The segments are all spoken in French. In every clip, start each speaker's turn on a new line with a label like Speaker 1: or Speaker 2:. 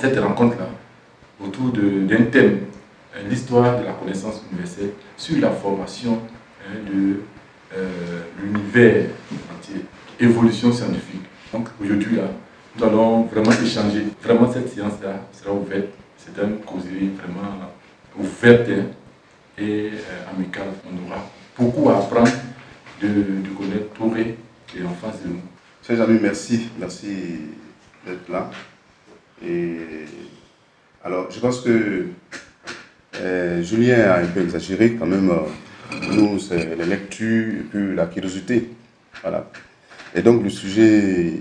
Speaker 1: cette rencontre-là autour d'un thème, l'histoire de la connaissance universelle sur la formation de l'univers entier, évolution scientifique. Donc aujourd'hui, nous allons vraiment échanger. Vraiment, cette séance-là sera ouverte. C'est une causerie vraiment ouverte et amicale. On aura beaucoup à apprendre de connaître Touré et en face de nous.
Speaker 2: Chers amis, merci d'être là. Et alors, je pense que Julien a un peu exagéré quand même. Nous, c'est la lecture et puis la curiosité. Voilà. Et donc, le sujet,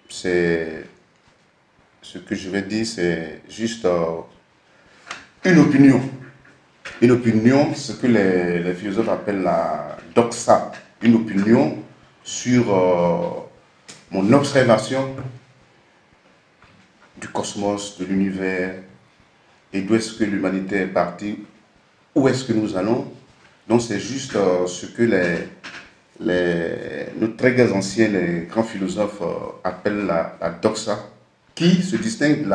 Speaker 2: c'est ce que je vais dire, c'est juste une opinion. Une opinion, ce que les philosophes appellent la doxa. Une opinion sur mon observation du cosmos, de l'univers, et d'où est-ce que l'humanité est partie, où est-ce que nous allons. Donc c'est juste ce que nos très anciens, les grands philosophes appellent la doxa, qui se distingue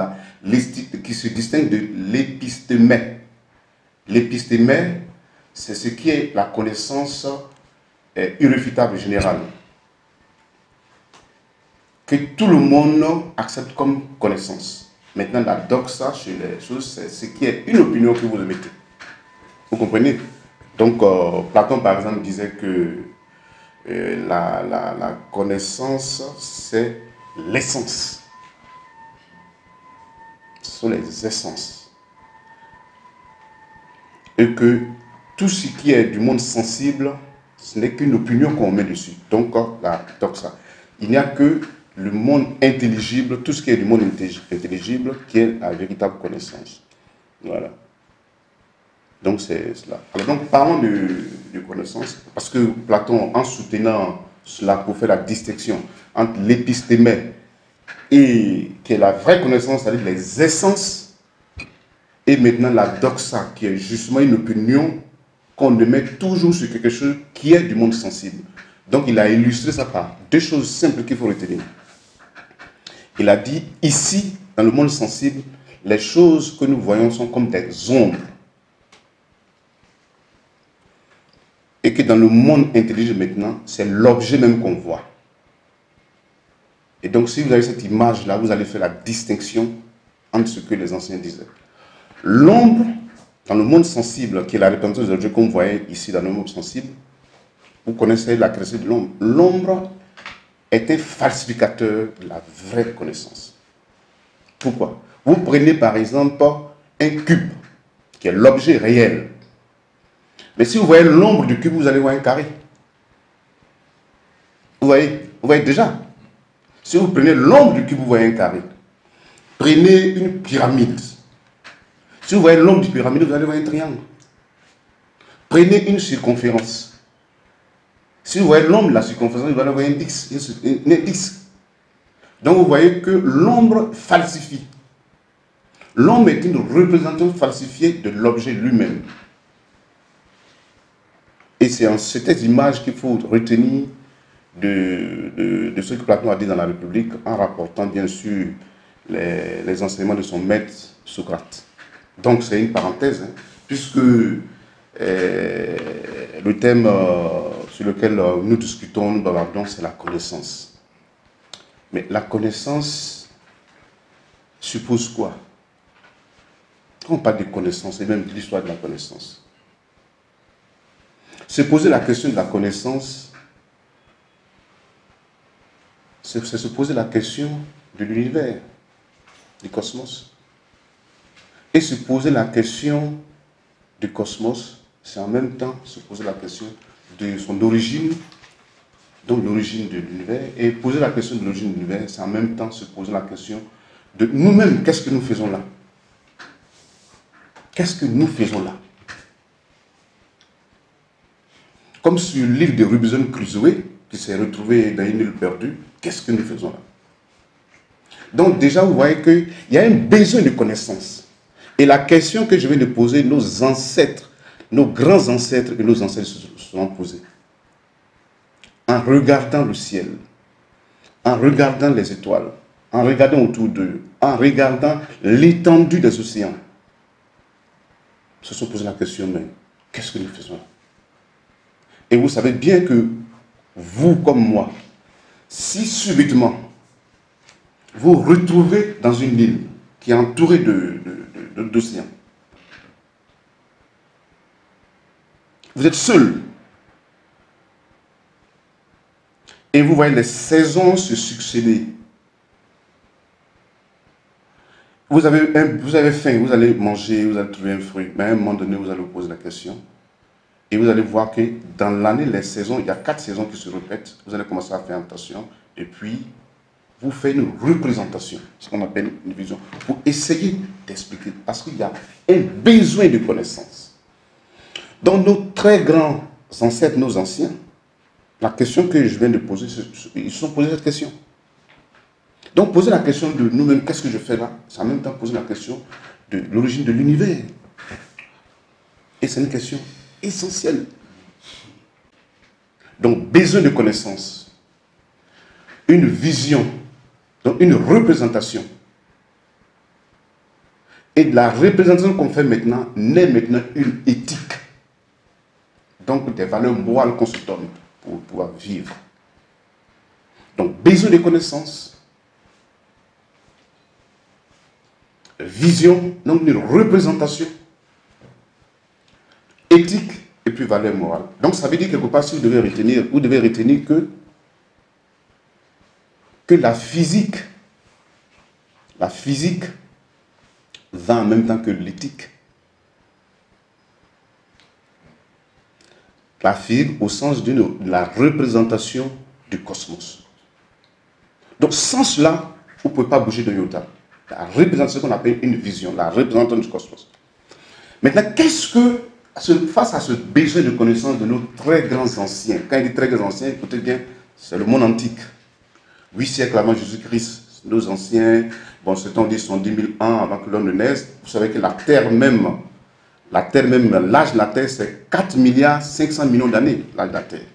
Speaker 2: de l'épistémè. L'épistémè, c'est ce qui est la connaissance irréfutable générale, que tout le monde accepte comme connaissance. Maintenant, la doxa, chez les choses, c'est ce qui est une opinion que vous émettez. Vous comprenez? Donc, Platon, par exemple, disait que la connaissance, c'est l'essence. Ce sont les essences. Et que tout ce qui est du monde sensible, ce n'est qu'une opinion qu'on met dessus. Donc, la doxa. Il n'y a que le monde intelligible, tout ce qui est du monde intelligible, qui est la véritable connaissance. Voilà. Donc, c'est cela. Alors, donc, parlons de connaissance, parce que Platon, en soutenant cela pour faire la distinction entre l'épistémè et qui est la vraie connaissance, c'est-à-dire les essences, et maintenant la doxa, qui est justement une opinion qu'on met toujours sur quelque chose qui est du monde sensible. Donc, il a illustré ça par deux choses simples qu'il faut retenir. Il a dit, ici, dans le monde sensible, les choses que nous voyons sont comme des ombres. Et que dans le monde intelligible maintenant, c'est l'objet même qu'on voit. Et donc, si vous avez cette image-là, vous allez faire la distinction entre ce que les anciens disaient. L'ombre, dans le monde sensible, qui est la représentation des objets qu'on voyait ici dans le monde sensible, vous connaissez la création de l'ombre. L'ombre est un falsificateur de la vraie connaissance. Pourquoi? Vous prenez par exemple un cube, qui est l'objet réel. Mais si vous voyez l'ombre du cube, vous allez voir un carré. Vous voyez déjà. Si vous prenez l'ombre du cube, vous voyez un carré. Prenez une pyramide. Si vous voyez l'ombre du pyramide, vous allez voir un triangle. Prenez une circonférence. Si vous voyez l'ombre de la circonférence, vous allez voir un disque. Donc vous voyez que l'ombre falsifie. L'ombre est une représentation falsifiée de l'objet lui-même. Et c'est en cette image qu'il faut retenir de ce que Platon a dit dans la République, en rapportant bien sûr les enseignements de son maître Socrate. Donc c'est une parenthèse, hein, puisque le thème sur lequel nous discutons, nous bavardons, c'est la connaissance. Mais la connaissance suppose quoi? Quand on parle de connaissance, et même de l'histoire de la connaissance, se poser la question de la connaissance, c'est se poser la question de l'univers, du cosmos. Et se poser la question du cosmos, c'est en même temps se poser la question de son origine, donc l'origine de l'univers. Et poser la question de l'origine de l'univers, c'est en même temps se poser la question de nous-mêmes, qu'est-ce que nous faisons là? Qu'est-ce que nous faisons là? Comme sur l'île de Robinson Crusoe, qui s'est retrouvé dans une île perdue, qu'est-ce que nous faisons là? Donc déjà, vous voyez qu'il y a un besoin de connaissance. Et la question que je viens de poser, nos ancêtres, nos grands ancêtres et nos ancêtres se sont posés. En regardant le ciel, en regardant les étoiles, en regardant autour d'eux, en regardant l'étendue des océans, se sont posé la question, mais qu'est-ce que nous faisons là? Et vous savez bien que vous comme moi, si subitement vous vous retrouvez dans une île qui est entourée d'océans, vous êtes seul, et vous voyez les saisons se succéder. Vous avez faim, vous allez manger, vous allez trouver un fruit, mais à un moment donné, vous allez vous poser la question. Et vous allez voir que dans l'année, les saisons, il y a 4 saisons qui se répètent. Vous allez commencer à faire attention. Et puis, vous faites une représentation, ce qu'on appelle une vision, pour essayer d'expliquer. Parce qu'il y a un besoin de connaissance. Dans nos très grands ancêtres, nos anciens, la question que je viens de poser, ils se sont posés cette question. Donc, poser la question de nous-mêmes, qu'est-ce que je fais là? C'est en même temps poser la question de l'origine de l'univers. Et c'est une question essentielle. Donc, besoin de connaissance, une vision, donc une représentation. Et de la représentation qu'on fait maintenant, naît maintenant une éthique. Donc, des valeurs morales qu'on se donne pour pouvoir vivre. Donc, besoin de connaissance, vision, donc une représentation, éthique et puis valeur morale. Donc ça veut dire quelque part, si vous devez retenir que la physique va en même temps que l'éthique. La physique au sens de la représentation du cosmos. Donc sans cela, vous ne pouvez pas bouger de iota. La représentation qu'on appelle une vision, la représentation du cosmos. Maintenant, qu'est-ce que, face à ce besoin de connaissance de nos très grands anciens, quand il dit très grands anciens, écoutez bien, c'est le monde antique. 8 siècles avant Jésus-Christ, nos anciens, bon, certains ont dit 110 000 ans avant que l'homme ne naisse. Vous savez que la Terre même, l'âge de la Terre, c'est 4 milliards 500 millions d'années, l'âge de la Terre.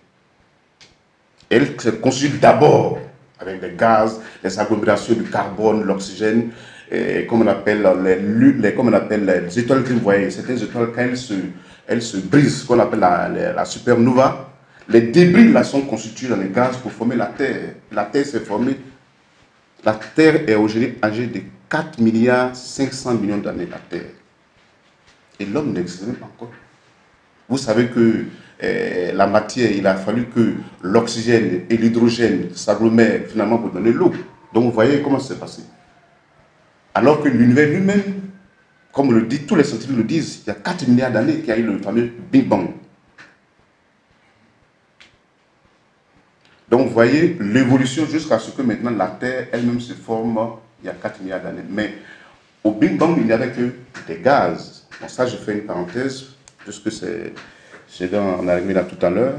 Speaker 2: Elle s'est constituée d'abord avec des gaz, les agglomérations du carbone, l'oxygène, comme on appelle les étoiles que vous voyez. Certaines étoiles, quand elles se brisent, qu'on appelle la supernova, les débris là sont constitués dans les gaz pour former la Terre. La Terre s'est formée. La Terre est aujourd'hui âgée de 4 milliards 500 millions d'années, la Terre. Et l'homme n'existe même pas encore. Vous savez que la matière, il a fallu que l'oxygène et l'hydrogène s'agglomèrent finalement pour donner l'eau. Donc vous voyez comment ça s'est passé. Alors que l'univers lui-même, comme le dit, tous les scientifiques le disent, il y a 4 milliards d'années qu'il y a eu le fameux Big Bang. Donc vous voyez l'évolution jusqu'à ce que maintenant la Terre elle-même se forme il y a 4 milliards d'années. Mais au Big Bang, il n'y avait que des gaz. Bon, ça, je fais une parenthèse, puisque c'est on est arrivé là tout à l'heure.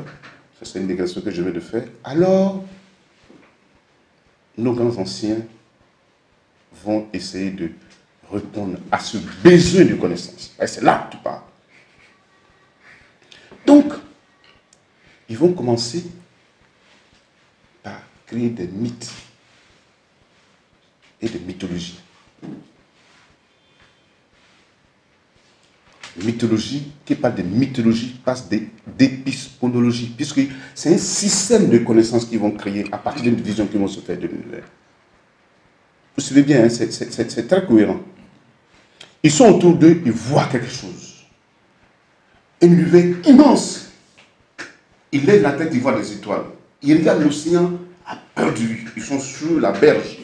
Speaker 2: C'est une digression que je viens de faire. Alors, nos grands anciens vont essayer de répondre à ce besoin de connaissance. Et c'est là que tu parles. Donc, ils vont commencer par créer des mythes et des mythologies. Mythologie, qui parle de mythologie, passe d'épistémologie, puisque c'est un système de connaissances qu'ils vont créer à partir d'une vision qu'ils vont se faire de l'univers. Vous savez bien, hein, c'est très cohérent. Ils sont autour d'eux, ils voient quelque chose. Un univers immense. Ils lèvent la tête, ils voient des étoiles. Ils regardent l'océan à peur de lui. Ils sont sur la berge.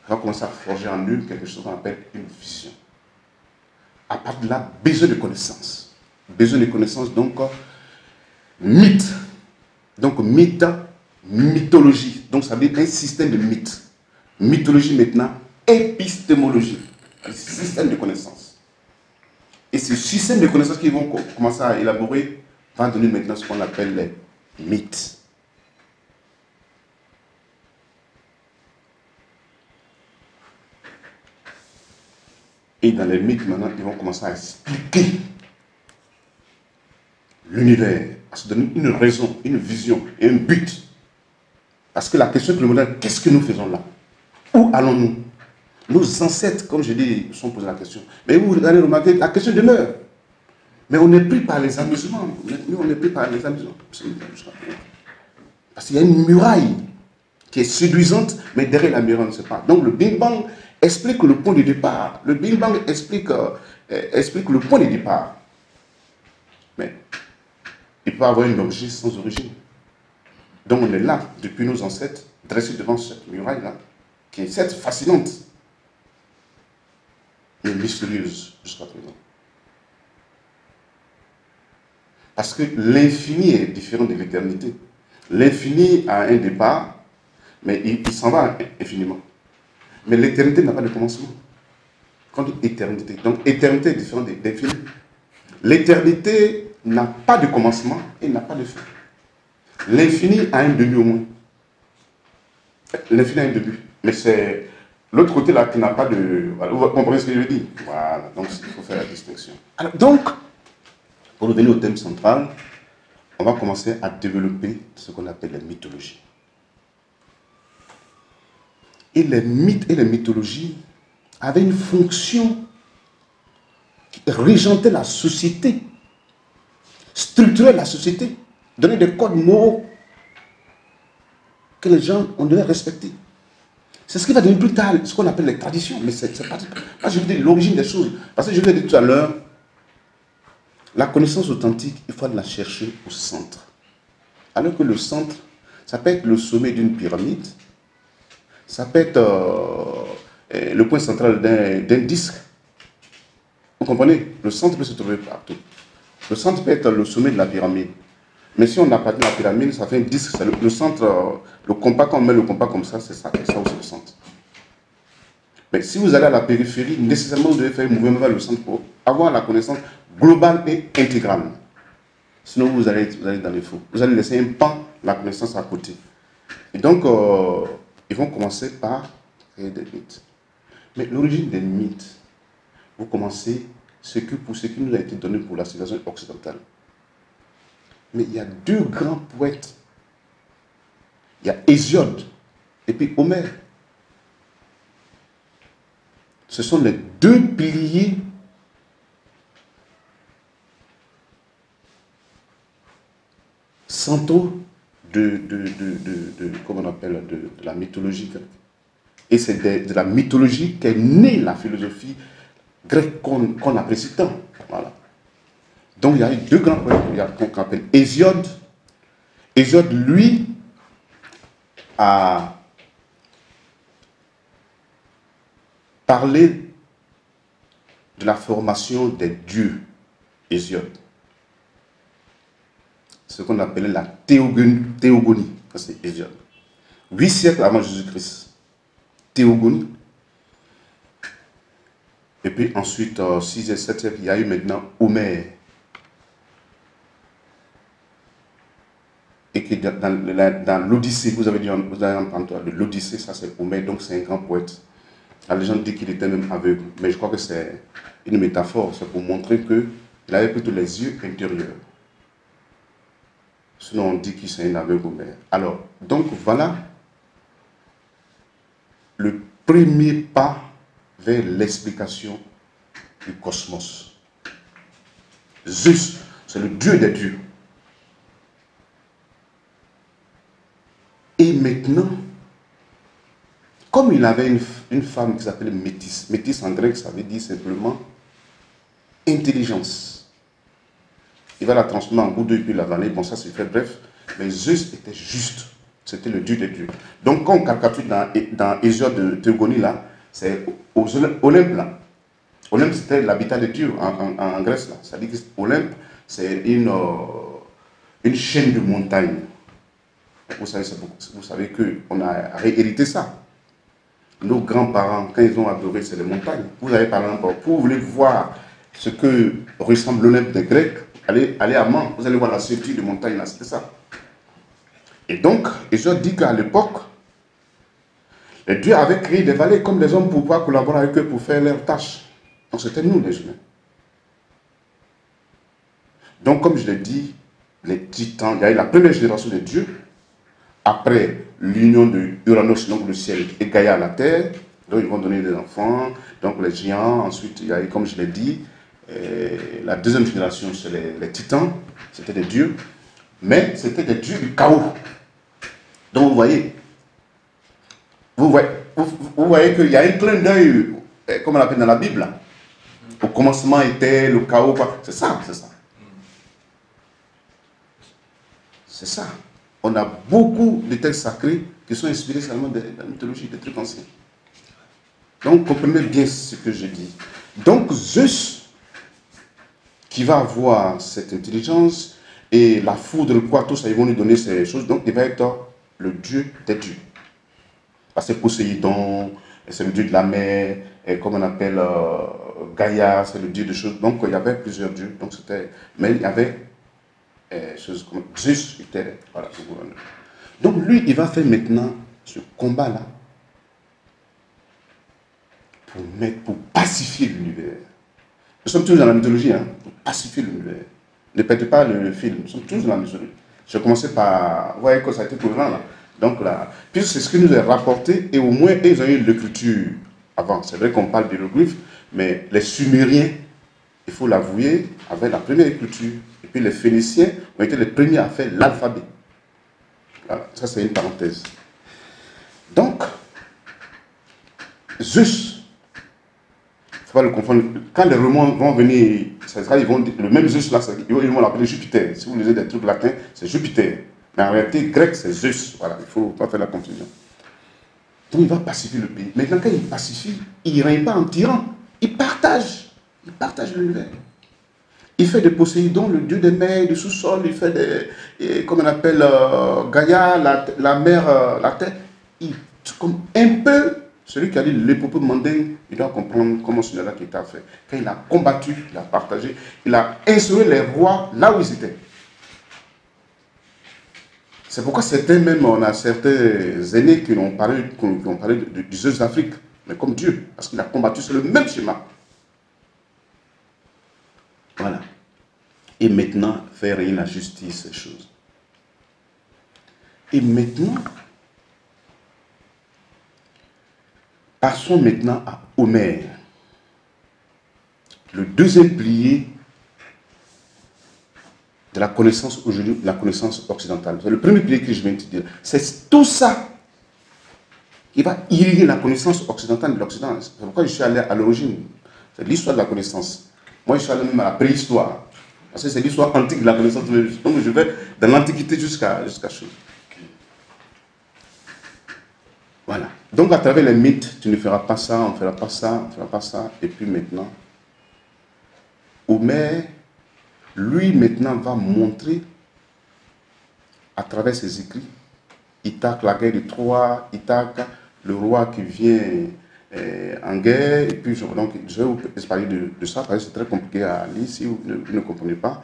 Speaker 2: On va commencer à forger en eux quelque chose qu'on appelle une vision. À partir de là, besoin de connaissances. Besoin de connaissances, donc, mythe. Donc, mythologie. Donc, ça veut dire un système de mythes. Mythologie maintenant, épistémologie. Un système de connaissances. Et ce système de connaissances qu'ils vont commencer à élaborer va donner maintenant ce qu'on appelle les mythes. Et dans les mythes, maintenant, ils vont commencer à expliquer l'univers, à se donner une raison, une vision et un but. Parce que la question primordiale, qu'est-ce que nous faisons là? Où allons-nous? Nos ancêtres, comme je dis, sont posés la question. Mais vous allez remarquer, la question demeure. Mais on n'est plus par les amusements. Nous, on n'est plus par les amusements. Parce qu'il y a une muraille qui est séduisante, mais derrière la muraille, on ne sait pas. Donc le Big Bang explique le point de départ. Le Big Bang explique le point de départ. Mais il peut avoir une origine sans origine. Donc on est là, depuis nos ancêtres, dressés devant cette muraille-là, qui est certes fascinante, mais mystérieuse jusqu'à présent. Parce que l'infini est différent de l'éternité. L'infini a un départ, mais il s'en va infiniment. Mais l'éternité n'a pas de commencement. Quand on dit éternité, donc éternité est différente d'infini. L'éternité n'a pas de commencement et n'a pas de fin. L'infini a un début au moins. L'infini a un début. Mais c'est l'autre côté là qui n'a pas de... Vous comprenez ce que je veux dire? Voilà, donc il faut faire la distinction. Alors, donc, pour revenir au thème central, on va commencer à développer ce qu'on appelle la mythologie. Et les mythes et les mythologies avaient une fonction qui régentait la société, structurait la société, donnait des codes moraux que les gens on devait respecter. C'est ce qui va devenir plus tard ce qu'on appelle les traditions. Mais c'est pas... Moi, je veux dire l'origine des choses. Parce que je vous ai dit tout à l'heure, la connaissance authentique, il faut la chercher au centre. Alors que le centre, ça peut être le sommet d'une pyramide, ça peut être le point central d'un disque. Vous comprenez? Le centre peut se trouver partout. Le centre peut être le sommet de la pyramide. Mais si on n'a pas de la pyramide, ça fait un disque. Le centre, le compas, quand on met le compas comme ça, c'est ça aussi le centre. Mais si vous allez à la périphérie, nécessairement vous devez faire un mouvement vers le centre pour avoir la connaissance globale et intégrale. Sinon vous allez dans les faux. Vous allez laisser un pan, la connaissance à côté. Et donc, ils vont commencer par créer des mythes. Mais l'origine des mythes, vous commencez pour ce qui nous a été donné pour la civilisation occidentale. Mais il y a deux grands poètes. Il y a Hésiode et puis Homère. Ce sont les deux piliers centraux comment on appelle, de la mythologie grecque. Et c'est de la mythologie qu'est née la philosophie grecque qu'on apprécie tant. Voilà. Donc il y a eu deux grands poètes qu'on appelle Hésiode. Hésiode, lui, a parlé de la formation des dieux. Hésiode. Ce qu'on appelait la théogonie. C'est Hésiode. 8 siècles avant Jésus-Christ. Théogonie. Et puis ensuite, 6 et 7 siècles, il y a eu maintenant Homère. Et que dans l'Odyssée, vous avez entendu de l'Odyssée, ça c'est Homère, donc c'est un grand poète. La légende dit qu'il était même aveugle, mais je crois que c'est une métaphore, c'est pour montrer qu'il avait plutôt les yeux intérieurs. Sinon on dit qu'il c'est un aveugle Homère. Alors, donc voilà le premier pas vers l'explication du cosmos. Zeus, c'est le dieu des dieux. Et maintenant, comme il avait une femme qui s'appelait Métis, Métis en grec, ça veut dire simplement intelligence. Il va la transformer en bout d'œil puis la vanner, bon ça c'est fait bref, mais Zeus était juste, c'était le dieu des dieux. Donc quand on caricature dans Hésiode de Théogonie là, c'est Olympe là. Olympe c'était l'habitat des dieux en Grèce là. C'est-à-dire que Olympe c'est une chaîne de montagnes. Vous savez qu'on a réhérité ça. Nos grands-parents, quand ils ont adoré, c'est les montagnes. Vous avez par exemple, pour vous voulez voir ce que ressemble l'Olympe des Grecs, allez à Mans, vous allez voir la structure de montagne là, c'était ça. Et donc, Hésiode dit qu'à l'époque, les dieux avaient créé des vallées comme les hommes pour pouvoir collaborer avec eux pour faire leurs tâches. Donc c'était nous les humains. Donc comme je l'ai dit, les titans, il y a eu la première génération des dieux. Après, l'union de Uranus, donc le ciel, et Gaïa, la terre. Donc ils vont donner des enfants, donc les géants. Ensuite, il y a, comme je l'ai dit, la deuxième génération, c'est les titans, c'était des dieux, mais c'était des dieux du chaos. Donc vous voyez qu'il y a un clin d'œil, comme on l'appelle dans la Bible. Au commencement était le chaos, c'est ça, c'est ça. C'est ça. On a beaucoup de textes sacrés qui sont inspirés seulement de la mythologie, des trucs anciens. Donc, comprenez bien ce que je dis. Donc, Zeus, qui va avoir cette intelligence, et la foudre, quoi, tout ça, ils vont lui donner ces choses. Donc, il va être le dieu des dieux. Parce que Poséidon, c'est le dieu de la mer, et comme on appelle Gaïa, c'est le dieu de choses. Donc, il y avait plusieurs dieux. Donc, c'était... Mais il y avait choses comme Zeus, était... Voilà, donc, lui, il va faire maintenant ce combat-là pour pacifier l'univers. Nous sommes tous dans la mythologie, hein, pour pacifier l'univers. Ne perdez pas le film, nous sommes tous dans la mythologie. J'ai commencé par... Vous voyez que ça a été courant, là. Donc là, puis c'est ce qui nous est rapporté, et au moins, ils ont eu l'écriture avant. C'est vrai qu'on parle d'hiéroglyphes, mais les Sumériens, il faut l'avouer, avaient la première écriture. Et puis les Phéniciens ont été les premiers à faire l'alphabet. Voilà, ça c'est une parenthèse. Donc, Zeus, il ne faut pas le confondre. Quand les Romains vont venir, ils vont dire, le même Zeus là, ils vont l'appeler Jupiter. Si vous lisez des trucs latins, c'est Jupiter. Mais en réalité, grec, c'est Zeus. Voilà, il ne faut pas faire la confusion. Donc il va pacifier le pays. Maintenant, quand il pacifie, il ne règne pas en tyran. Il partage. Il partage l'univers. Il fait de Poséidon le dieu des mers, du sous-sol. Il fait des, comme on appelle Gaïa, la mer, la terre. Comme un peu, celui qui a dit l'épopée mondaine, il doit comprendre comment celui-là qui était fait. Quand il a combattu, il a partagé, il a instauré les rois là où ils étaient. C'est pourquoi certains même, on a certains aînés qui ont parlé du Zeus d'Afrique, mais comme Dieu, parce qu'il a combattu sur le même schéma. Voilà. Et maintenant, faire régner la justice, ces choses. Et maintenant, passons maintenant à Homère, le deuxième pilier de la connaissance aujourd'hui, la connaissance occidentale. C'est le premier pilier que je viens de te dire. C'est tout ça qui va irriguer la connaissance occidentale de l'Occident. C'est pourquoi je suis allé à l'origine. C'est l'histoire de la connaissance. Moi, je suis allé même à la préhistoire. Parce que c'est l'histoire antique de la connaissance. Donc, je vais de l'Antiquité jusqu'à chose. Voilà. Donc, à travers les mythes, tu ne feras pas ça, on ne fera pas ça, on ne fera pas ça. Et puis maintenant, Homère, lui, maintenant, va montrer, à travers ses écrits, Ithaque, la guerre de Troie, Ithaque, le roi qui vient en guerre, et puis donc, je vais vous parler de ça, parce que c'est très compliqué à lire si vous ne comprenez pas.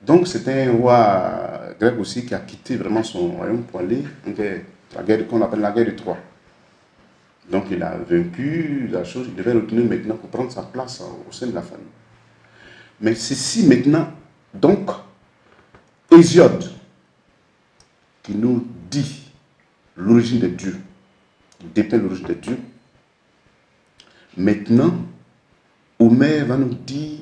Speaker 2: Donc, c'était un roi grec aussi qui a quitté vraiment son royaume pour aller en guerre, la guerre qu'on appelle la guerre de Troie. Donc, il a vaincu la chose, il devait retourner maintenant pour prendre sa place au sein de la famille. Mais ceci maintenant, donc, Hésiode, qui nous dit l'origine des dieux, il dépeint l'origine des dieux. Maintenant, Homère va nous dire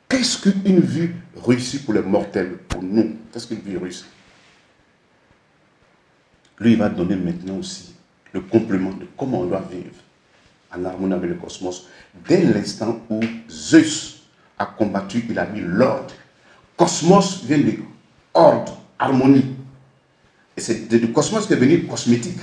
Speaker 2: qu'est-ce qu'une vie réussie pour les mortels, pour nous. Qu'est-ce qu'une vie réussie? Lui, il va donner maintenant aussi le complément de comment on doit vivre en harmonie avec le cosmos. Dès l'instant où Zeus a combattu, il a mis l'ordre. Cosmos vient de ordre, harmonie. Et c'est du cosmos qui est venu cosmétique.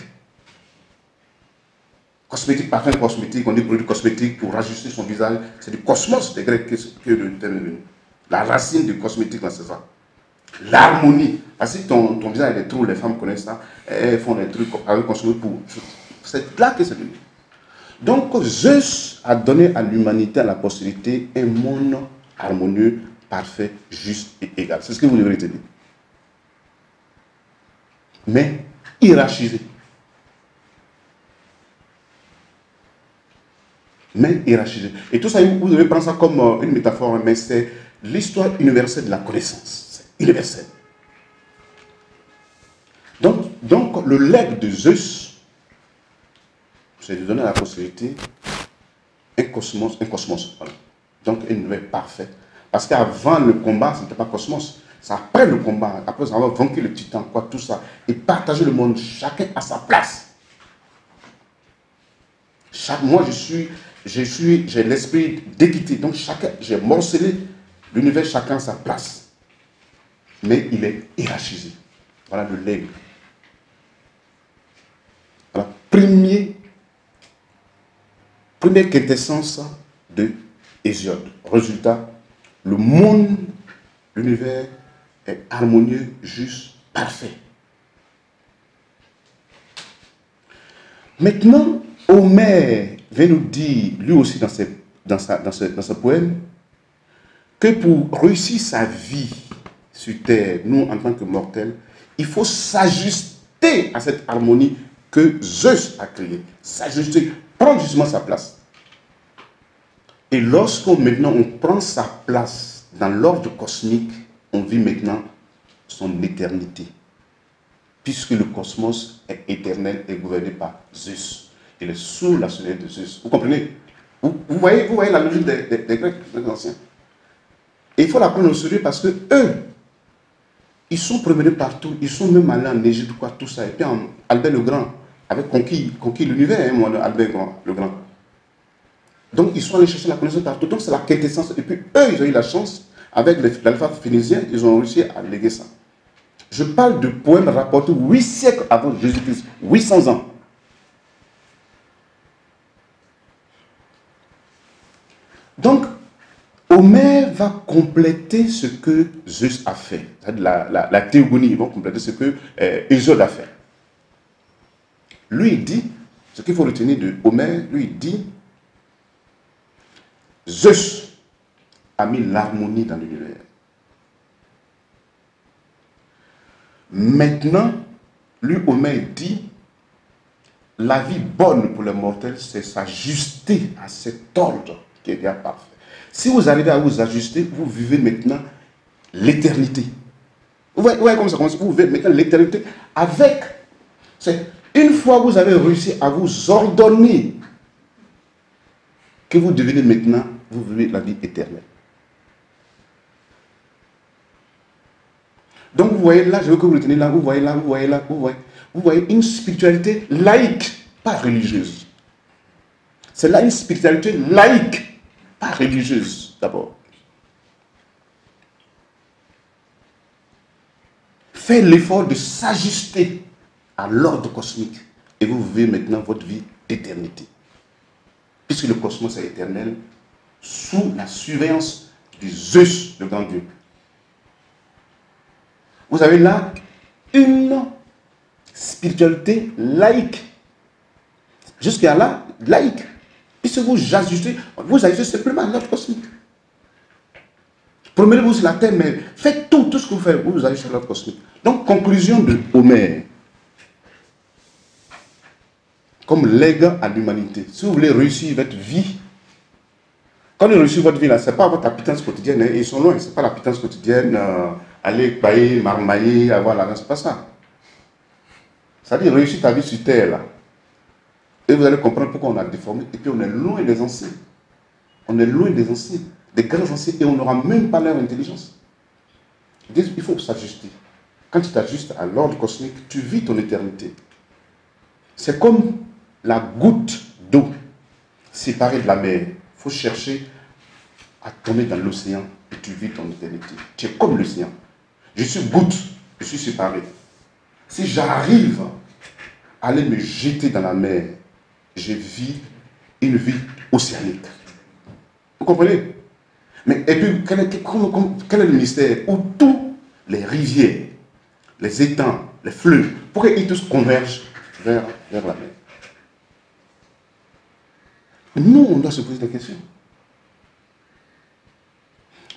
Speaker 2: Cosmétique, parfum cosmétique, on dit produit cosmétique pour rajuster son visage. C'est du cosmos des Grecs que le terme est venu. La racine du cosmétique, c'est ça. L'harmonie. Parce que ton visage est trop, les femmes connaissent ça. Elles font des trucs avec cosmétique pour. C'est là que c'est venu. Donc, Zeus a donné à l'humanité, à la postérité, un monde harmonieux, parfait, juste et égal. C'est ce que vous devez retenir. Mais hiérarchisé. Mais hiérarchisé. Et tout ça, vous devez prendre ça comme une métaphore, mais c'est l'histoire universelle de la connaissance. C'est universel. Donc, Donc, le legs de Zeus, c'est de donner à la postérité un cosmos, voilà. Donc, une univers parfait. Parce qu'avant le combat, ce n'était pas cosmos. C'est après le combat, après avoir vaincu le titan, quoi, tout ça, et partager le monde, chacun à sa place. Moi, j'ai l'esprit d'équité. Donc, j'ai morcelé l'univers, chacun à sa place. Mais il est hiérarchisé. Voilà le legs. Voilà, première quintessence de Hésiode. Résultat, le monde, l'univers est harmonieux, juste, parfait. Maintenant, Homère vient nous dire, lui aussi dans ce poème, que pour réussir sa vie sur Terre, nous en tant que mortels, il faut s'ajuster à cette harmonie que Zeus a créée. S'ajuster, prendre justement sa place. Et lorsqu'on maintenant on prend sa place dans l'ordre cosmique, on vit maintenant son éternité. Puisque le cosmos est éternel et gouverné par Zeus. Il est sous la souveraineté de Zeus. Vous comprenez? Vous voyez la logique des Grecs, des anciens. Et il faut la prendre au sérieux parce que eux, ils sont promenés partout. Ils sont même allés en Égypte, quoi, tout ça. Et puis Albert le Grand avait conquis l'univers, hein, Albert le Grand. Donc ils sont allés chercher la connaissance partout. Donc c'est la quintessence. Et puis eux, ils ont eu la chance, avec l'alphabet phénicien, ils ont réussi à léguer ça. Je parle de poèmes rapportés 8 siècles avant Jésus-Christ, 800 ans. Donc, Homère va compléter ce que Zeus a fait. La théogonie, ils vont compléter ce que Hésiode a fait. Lui, il dit, ce qu'il faut retenir de Homère, lui, il dit, Zeus a mis l'harmonie dans l'univers. Maintenant, lui, Homère dit, la vie bonne pour les mortels, c'est s'ajuster à cet ordre qui est bien parfait. Si vous arrivez à vous ajuster, vous vivez maintenant l'éternité. Vous voyez comment ça commence? Vous vivez maintenant l'éternité avec. Une fois que vous avez réussi à vous ordonner, que vous devenez maintenant, vous vivez la vie éternelle. Donc vous voyez là, je veux que vous reteniez là, vous voyez là, vous voyez là, vous voyez une spiritualité laïque, pas religieuse. C'est là une spiritualité laïque, pas religieuse d'abord. Faites l'effort de s'ajuster à l'ordre cosmique et vous vivez maintenant votre vie d'éternité. Puisque le cosmos est éternel sous la surveillance du Zeus, le grand Dieu. Vous avez là une spiritualité laïque. Jusqu'à là, laïque. Puisque vous ajustez simplement à l'ordre cosmique. Promenez-vous sur la terre, mais faites tout ce que vous faites, vous ajustez à l'ordre cosmique. Donc, conclusion de Homère. Comme légat à l'humanité. Si vous voulez réussir votre vie, quand vous réussissez votre vie, ce n'est pas votre appétence quotidienne, hein, ils sont loin, ce n'est pas l'appétence quotidienne, aller payer, marmailler, avoir l'argent, ce n'est pas ça. Ça veut dire réussir ta vie sur terre, là. Et vous allez comprendre pourquoi on a déformé, et puis on est loin des anciens. On est loin des anciens, des grands anciens, et on n'aura même pas leur intelligence. Il faut s'ajuster. Quand tu t'ajustes à l'ordre cosmique, tu vis ton éternité. C'est comme la goutte d'eau séparée de la mer. Il faut chercher à tomber dans l'océan et tu vis ton éternité. Tu es comme l'océan. Je suis goutte, je suis séparé. Si j'arrive à aller me jeter dans la mer, je vis une vie océanique. Vous comprenez? Mais et puis, quel est le mystère où tous les rivières, les étangs, les fleuves, pourquoi ils tous convergent vers la mer? Nous, on doit se poser des questions.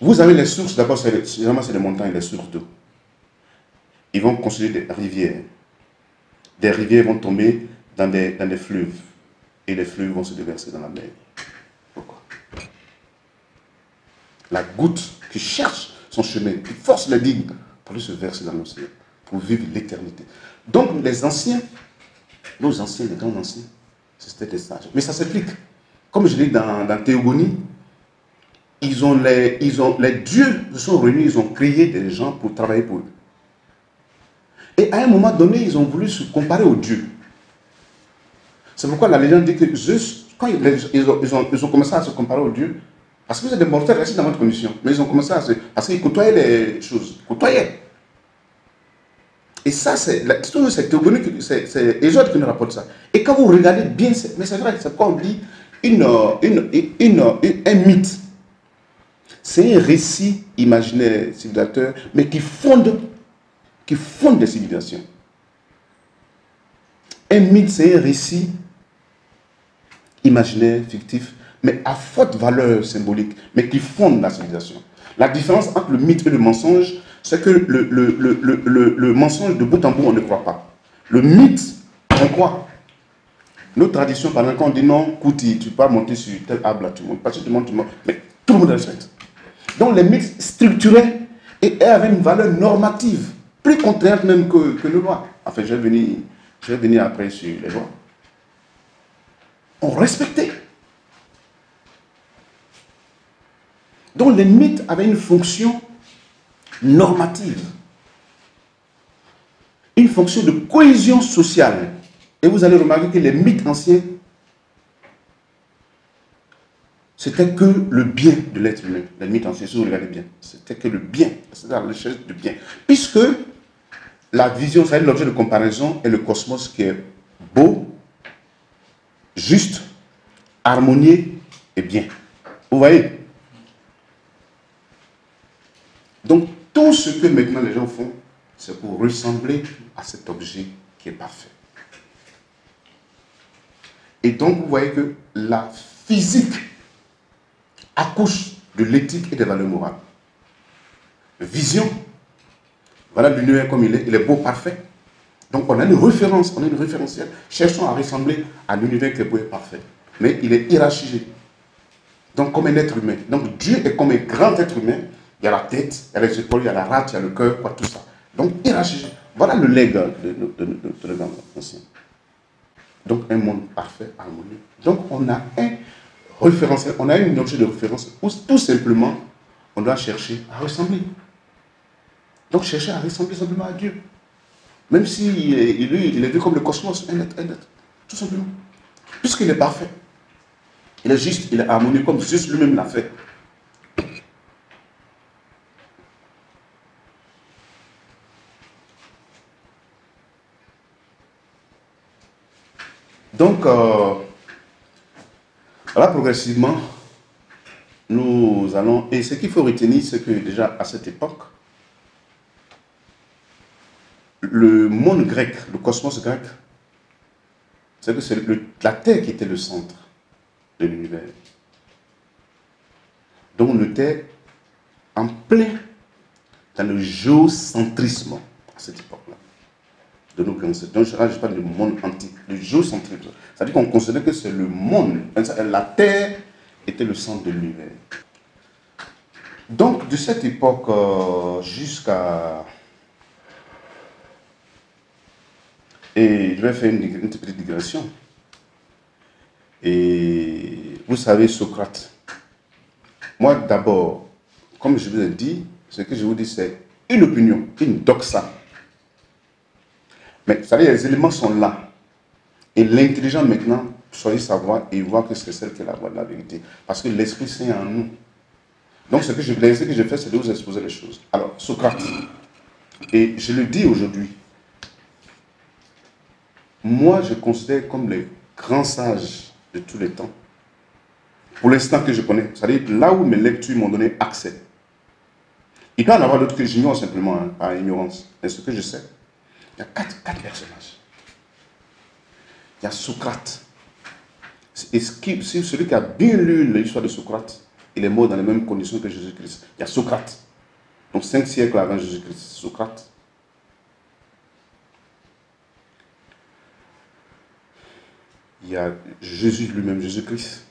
Speaker 2: Vous avez les sources, d'abord, c'est des montagnes, les sources d'eau. Ils vont construire des rivières. Des rivières vont tomber dans des fleuves. Et les fleuves vont se déverser dans la mer. Pourquoi? La goutte qui cherche son chemin, qui force les digues pour lui se verser dans l'océan. pour vivre l'éternité. Donc les anciens, nos anciens, les grands anciens, c'était des sages. Mais ça s'applique. Comme je dis dans Théogonie, les dieux se sont réunis, ils ont créé des gens pour travailler pour eux. Et à un moment donné, ils ont voulu se comparer aux dieux. C'est pourquoi la légende dit que Zeus, quand ils ont commencé à se comparer aux dieux, parce que vous êtes des mortels, restez dans votre condition, mais ils ont commencé à se... Parce qu'ils côtoyaient les choses, côtoyaient. Et ça, c'est théogonique, c'est Ésode qui nous rapporte ça. Et quand vous regardez bien, mais c'est vrai, c'est pourquoi on dit un mythe. C'est un récit imaginaire, civilisateur, mais qui fonde des civilisations. Un mythe, c'est un récit imaginaire, fictif, mais à forte valeur symbolique, mais qui fonde la civilisation. La différence entre le mythe et le mensonge, c'est que le mensonge, de bout en bout, on ne croit pas. Le mythe, on croit. Nos traditions, par exemple, quand on dit non, Kouti, tu peux pas monter sur tel arbre là, tu montes. Parce que tu montes, mais tout le monde respecte. Donc les mythes structuraient et avaient une valeur normative, plus contrainte même que nos lois. Enfin, je vais venir après sur les lois. On respectait. Donc les mythes avaient une fonction normative, une fonction de cohésion sociale. Et vous allez remarquer que les mythes anciens, c'était que le bien de l'être humain. Les mythes anciens, si vous regardez bien, c'était que le bien, c'était la recherche du bien. Puisque la vision, c'est l'objet de comparaison, est le cosmos qui est beau, juste, harmonieux et bien. Vous voyez? Donc, tout ce que maintenant les gens font, c'est pour ressembler à cet objet qui est parfait. Et donc, vous voyez que la physique accouche de l'éthique et des valeurs morales. Vision, voilà l'univers comme il est beau, parfait. Donc, on a une référence, on a une référentielle. Cherchons à ressembler à l'univers qui est beau et parfait. Mais il est hiérarchisé. Donc, comme un être humain. Donc, Dieu est comme un grand être humain. Il y a la tête, il y a les épaules, il y a la rate, il y a le cœur, quoi, tout ça. Donc, hiérarchisé. Voilà le legs de l'homme ancien. Donc, un monde parfait, harmonieux. Donc, on a un référentiel, on a une objet de référence où tout simplement, on doit chercher à ressembler. Donc, chercher à ressembler simplement à Dieu. Même si il est vu comme le cosmos, un être, tout simplement. Puisqu'il est parfait. Il est juste, il est harmonieux comme Zeus lui-même l'a fait. Donc, là, progressivement, nous allons... Et ce qu'il faut retenir, c'est que déjà, à cette époque, le monde grec, le cosmos grec, c'est que c'est la Terre qui était le centre de l'univers. Donc, on était en plein dans le géocentrisme à cette époque-là. De nos concepts. Donc, là, je parle du monde antique, le géocentrisme. C'est-à-dire qu'on considère que c'est le monde, la Terre était le centre de l'univers. Donc, de cette époque jusqu'à... Et je vais faire une petite digression. Et vous savez, Socrate. Moi, d'abord, comme je vous ai dit, ce que je vous dis, c'est une opinion, une doxa. Mais, vous savez, les éléments sont là. Et l'intelligent, maintenant, choisit sa voie et voit que c'est celle qui est la voie de la vérité. Parce que l'Esprit Saint est en nous. Donc, ce que je fais, c'est de vous exposer les choses. Alors, Socrate, et je le dis aujourd'hui, moi, je considère comme les grands sages de tous les temps. Pour l'instant que je connais, c'est-à-dire là où mes lectures m'ont donné accès. Il doit y en avoir d'autres que j'ignore simplement, hein, par ignorance. Mais ce que je sais, il y a quatre personnages. Il y a Socrate. Et celui qui a bien lu l'histoire de Socrate, il est mort dans les mêmes conditions que Jésus-Christ. Il y a Socrate. Donc 5 siècles avant Jésus-Christ, Socrate. Il y a Jésus lui-même, Jésus-Christ.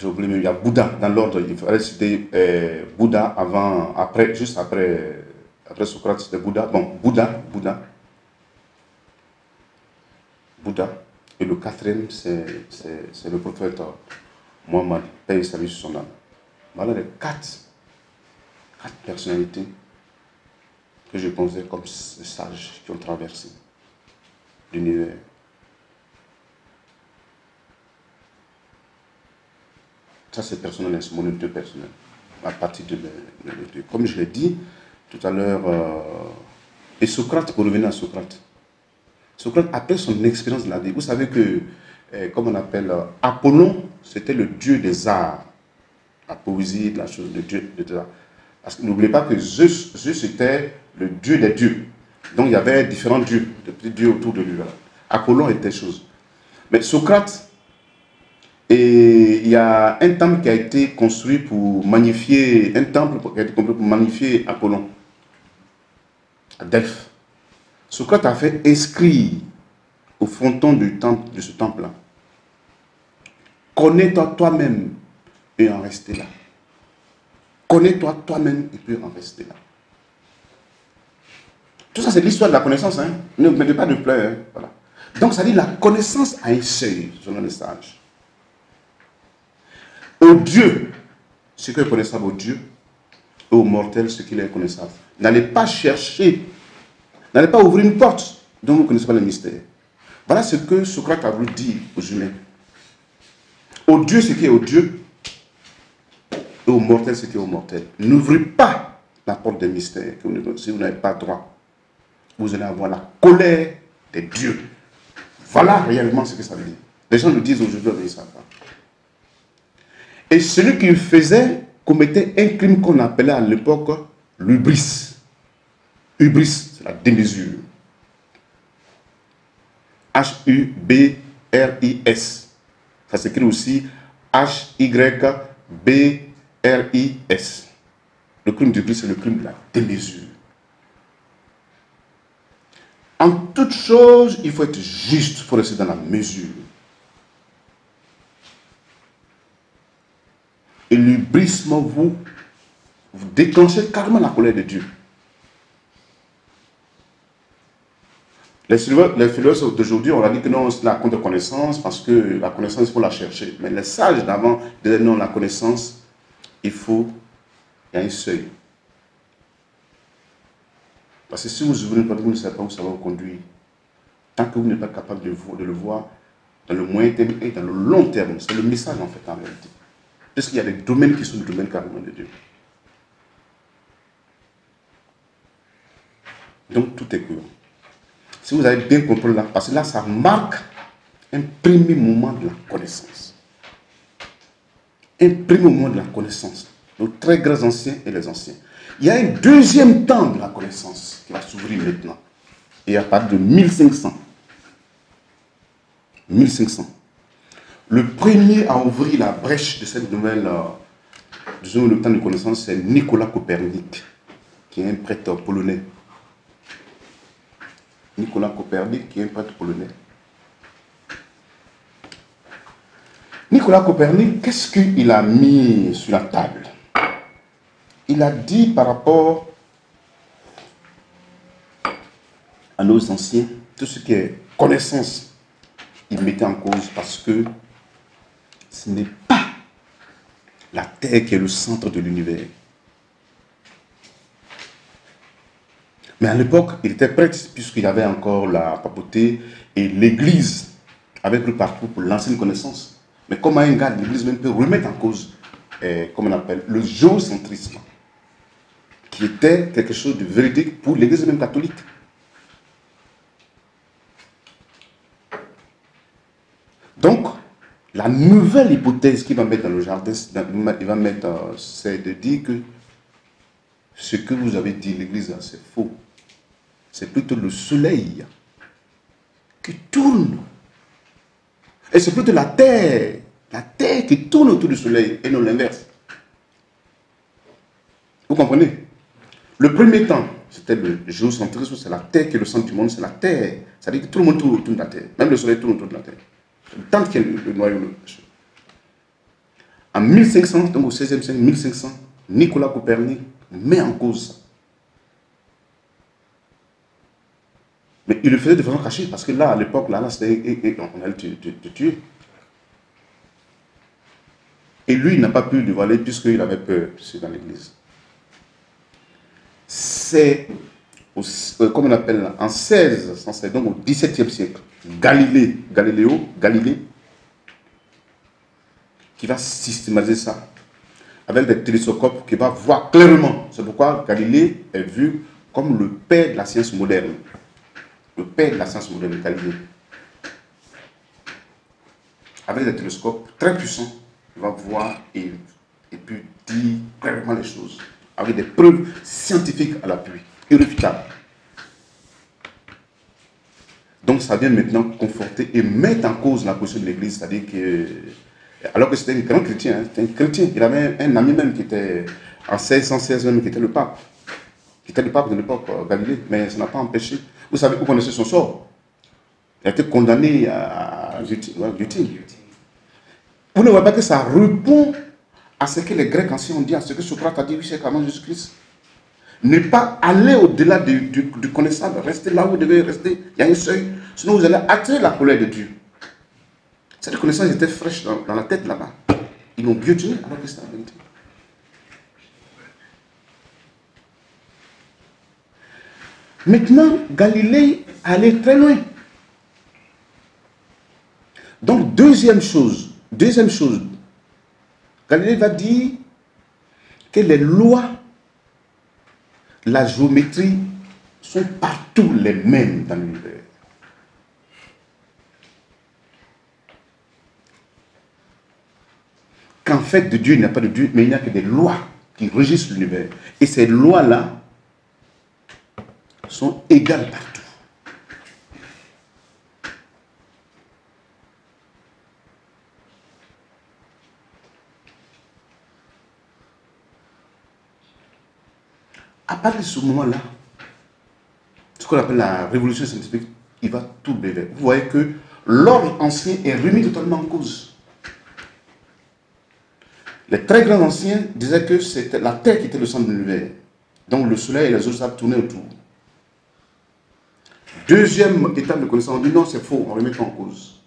Speaker 2: j'ai oublié, mais il y a Bouddha dans l'ordre. Il fallait citer Bouddha avant, après, juste après Socrate, c'était Bouddha. Bon, Bouddha. Et le quatrième, c'est le prophète Mohammed, paix et salut sur son âme. Voilà les quatre personnalités que je considère comme sages qui ont traversé l'univers. Ça, c'est personnel, c'est mon opinion personnelle. À partir de comme je l'ai dit tout à l'heure, et Socrate, pour revenir à Socrate. Socrate, après son expérience de la vie, vous savez que, comme on appelle, Apollon, c'était le dieu des arts. La poésie, la chose, le dieu des arts. Parce que n'oubliez pas que Zeus était le dieu des dieux. Donc il y avait différents dieux, des petits dieux autour de lui. Voilà. Apollon était chose. Mais Socrate, et il y a un temple qui a été construit pour magnifier, Apollon, à Delphes. Socrate a fait inscrire au fronton du temple, de ce temple-là, connais-toi toi-même et en rester là. Connais-toi toi-même et puis en rester là. Tout ça, c'est l'histoire de la connaissance. Hein? Ne me mettez pas de pleurs. Hein? Voilà. Donc, ça dit la connaissance a un seuil, selon les sages. Au Dieu, ce qui est connaissable au Dieu, et au mortel, ce qui est connaissable. N'allez pas chercher, n'allez pas ouvrir une porte dont vous ne connaissez pas le mystère. Voilà ce que Socrate a voulu dire aux humains. Au Dieu, ce qui est au Dieu, et au mortel, ce qui est au mortel. N'ouvrez pas la porte des mystères, si vous n'avez pas droit. Vous allez avoir la colère des dieux. Voilà réellement ce que ça veut dire. Les gens le disent aujourd'hui, mais ils ne savent pas. Et celui qui le faisait commettait un crime qu'on appelait à l'époque l'hubris. Hubris, c'est la démesure. H-U-B-R-I-S. Ça s'écrit aussi H-Y-B-R-I-S. Le crime d'hubris, c'est le crime de la démesure. En toute chose, il faut être juste, il faut rester dans la mesure. Et l'hubrisme, vous déclenchez carrément la colère de Dieu. Les philosophes d'aujourd'hui, on a dit que non, c'est la contre-connaissance, parce que la connaissance, il faut la chercher. Mais les sages d'avant disaient non, la connaissance, il y a un seuil. Parce que si vous ouvrez une porte, vous ne savez pas où ça va vous conduire. Tant que vous n'êtes pas capable de le voir dans le moyen terme et dans le long terme, c'est le message en fait en réalité. Parce qu'il y a des domaines qui sont des domaines carrément de Dieu. Donc tout est court. Si vous avez bien compris là, parce que là, ça marque un premier moment de la connaissance. Un premier moment de la connaissance. Les très grands anciens et les anciens. Il y a un deuxième temps de la connaissance qui va s'ouvrir maintenant. Et à partir de 1500. 1500. Le premier à ouvrir la brèche de cette nouvelle le temps de connaissance, c'est Nicolas Copernic, qui est un prêtre polonais. Nicolas Copernic, qui est un prêtre polonais. Nicolas Copernic, qu'est-ce qu'il a mis sur la table? Il a dit par rapport à nos anciens, tout ce qui est connaissance, il mettait en cause parce que ce n'est pas la Terre qui est le centre de l'univers. Mais à l'époque, il était prêtre puisqu'il y avait encore la papauté et l'Église avait pris partout pour lancer une connaissance. Mais comment un gars de l'Église même peut remettre en cause, comme on appelle, le géocentrisme, qui était quelque chose de véridique pour l'Église même catholique. Donc, la nouvelle hypothèse qu'il va mettre dans le jardin, il va mettre, c'est de dire que ce que vous avez dit, l'Église, c'est faux. C'est plutôt le soleil qui tourne. Et c'est plutôt la terre qui tourne autour du soleil et non l'inverse. Vous comprenez? Le premier temps, c'était le géocentrisme, c'est la terre qui est le centre du monde, c'est la terre. C'est-à-dire que tout le monde tourne autour de la terre. Même le soleil tourne autour de la terre. Tant qu'il y a le noyau. En 1500, donc au 16e siècle, 1500, Nicolas Copernic met en cause ça. Mais il le faisait de façon cachée, parce que là, à l'époque, là c'était, on allait te tuer. Et lui, il n'a pas pu le dévoiler puisqu'il avait peur, c'est dans l'église. C'est, comme on appelle, en 1616, donc au 17e siècle, Galilée, qui va systématiser ça, avec des télescopes qui va voir clairement. C'est pourquoi Galilée est vu comme le père de la science moderne. Le père de la science moderne, Galilée. Avec des télescopes très puissants, il va voir et puis dire clairement les choses, avec des preuves scientifiques à l'appui, irréfutables. Donc ça vient maintenant conforter et mettre en cause la position de l'Église, c'est-à-dire que, alors que c'était un grand chrétien, hein, c'était un chrétien, il avait un ami même qui était, en 1616 même, qui était le pape de l'époque, Galilée, mais ça n'a pas empêché. Vous savez, vous connaissez son sort. Il a été condamné à guillotine. Vous ne voyez pas que ça répond à ce que les Grecs anciens ont dit, à ce que Socrate a dit 8 siècles avant Jésus-Christ. Ne pas aller au-delà du connaissable, rester là où vous devez rester, il y a un seuil, sinon vous allez attirer la colère de Dieu. Cette connaissance était fraîche dans la tête là-bas. Ils l'ont guillotiné alors que c'était la vérité. Maintenant, Galilée allait très loin. Donc, deuxième chose, Galilée va dire que les lois, la géométrie sont partout les mêmes dans l'univers. Qu'en fait, de Dieu, il n'y a pas de Dieu, mais il n'y a que des lois qui régissent l'univers. Et ces lois-là sont égales partout. À partir de ce moment-là, ce qu'on appelle la révolution scientifique, il va tout bébé. Vous voyez que l'ordre ancien est remis totalement en cause. Les très grands anciens disaient que c'était la Terre qui était le centre de l'univers. Donc le soleil et les autres savent tourner autour. Deuxième étape de connaissance, on dit non, c'est faux, on ne remet pas en cause.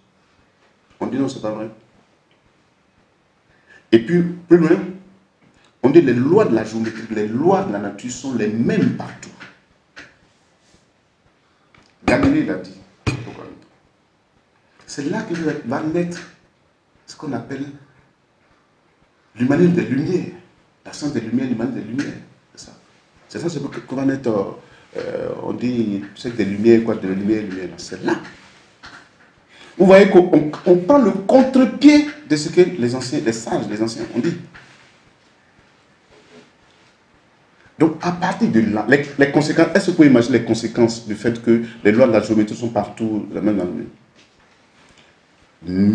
Speaker 2: On dit non, c'est pas vrai. Et puis, plus loin, on dit les lois de la géométrie, les lois de la nature sont les mêmes partout. Galilée l'a dit. C'est là que va naître ce qu'on appelle l'humanisme des Lumières. La science des Lumières, l'humanisme des Lumières. C'est ça. C'est ça, c'est qu'on va naître, on dit, c'est des Lumières, quoi, de lumière. C'est là. Vous voyez qu'on prend le contre-pied de ce que les anciens, les sages, les anciens ont dit. Donc, à partir de là, les conséquences, est-ce que vous pouvez imaginer les conséquences du fait que les lois de la géométrie sont partout les mêmes dans le monde?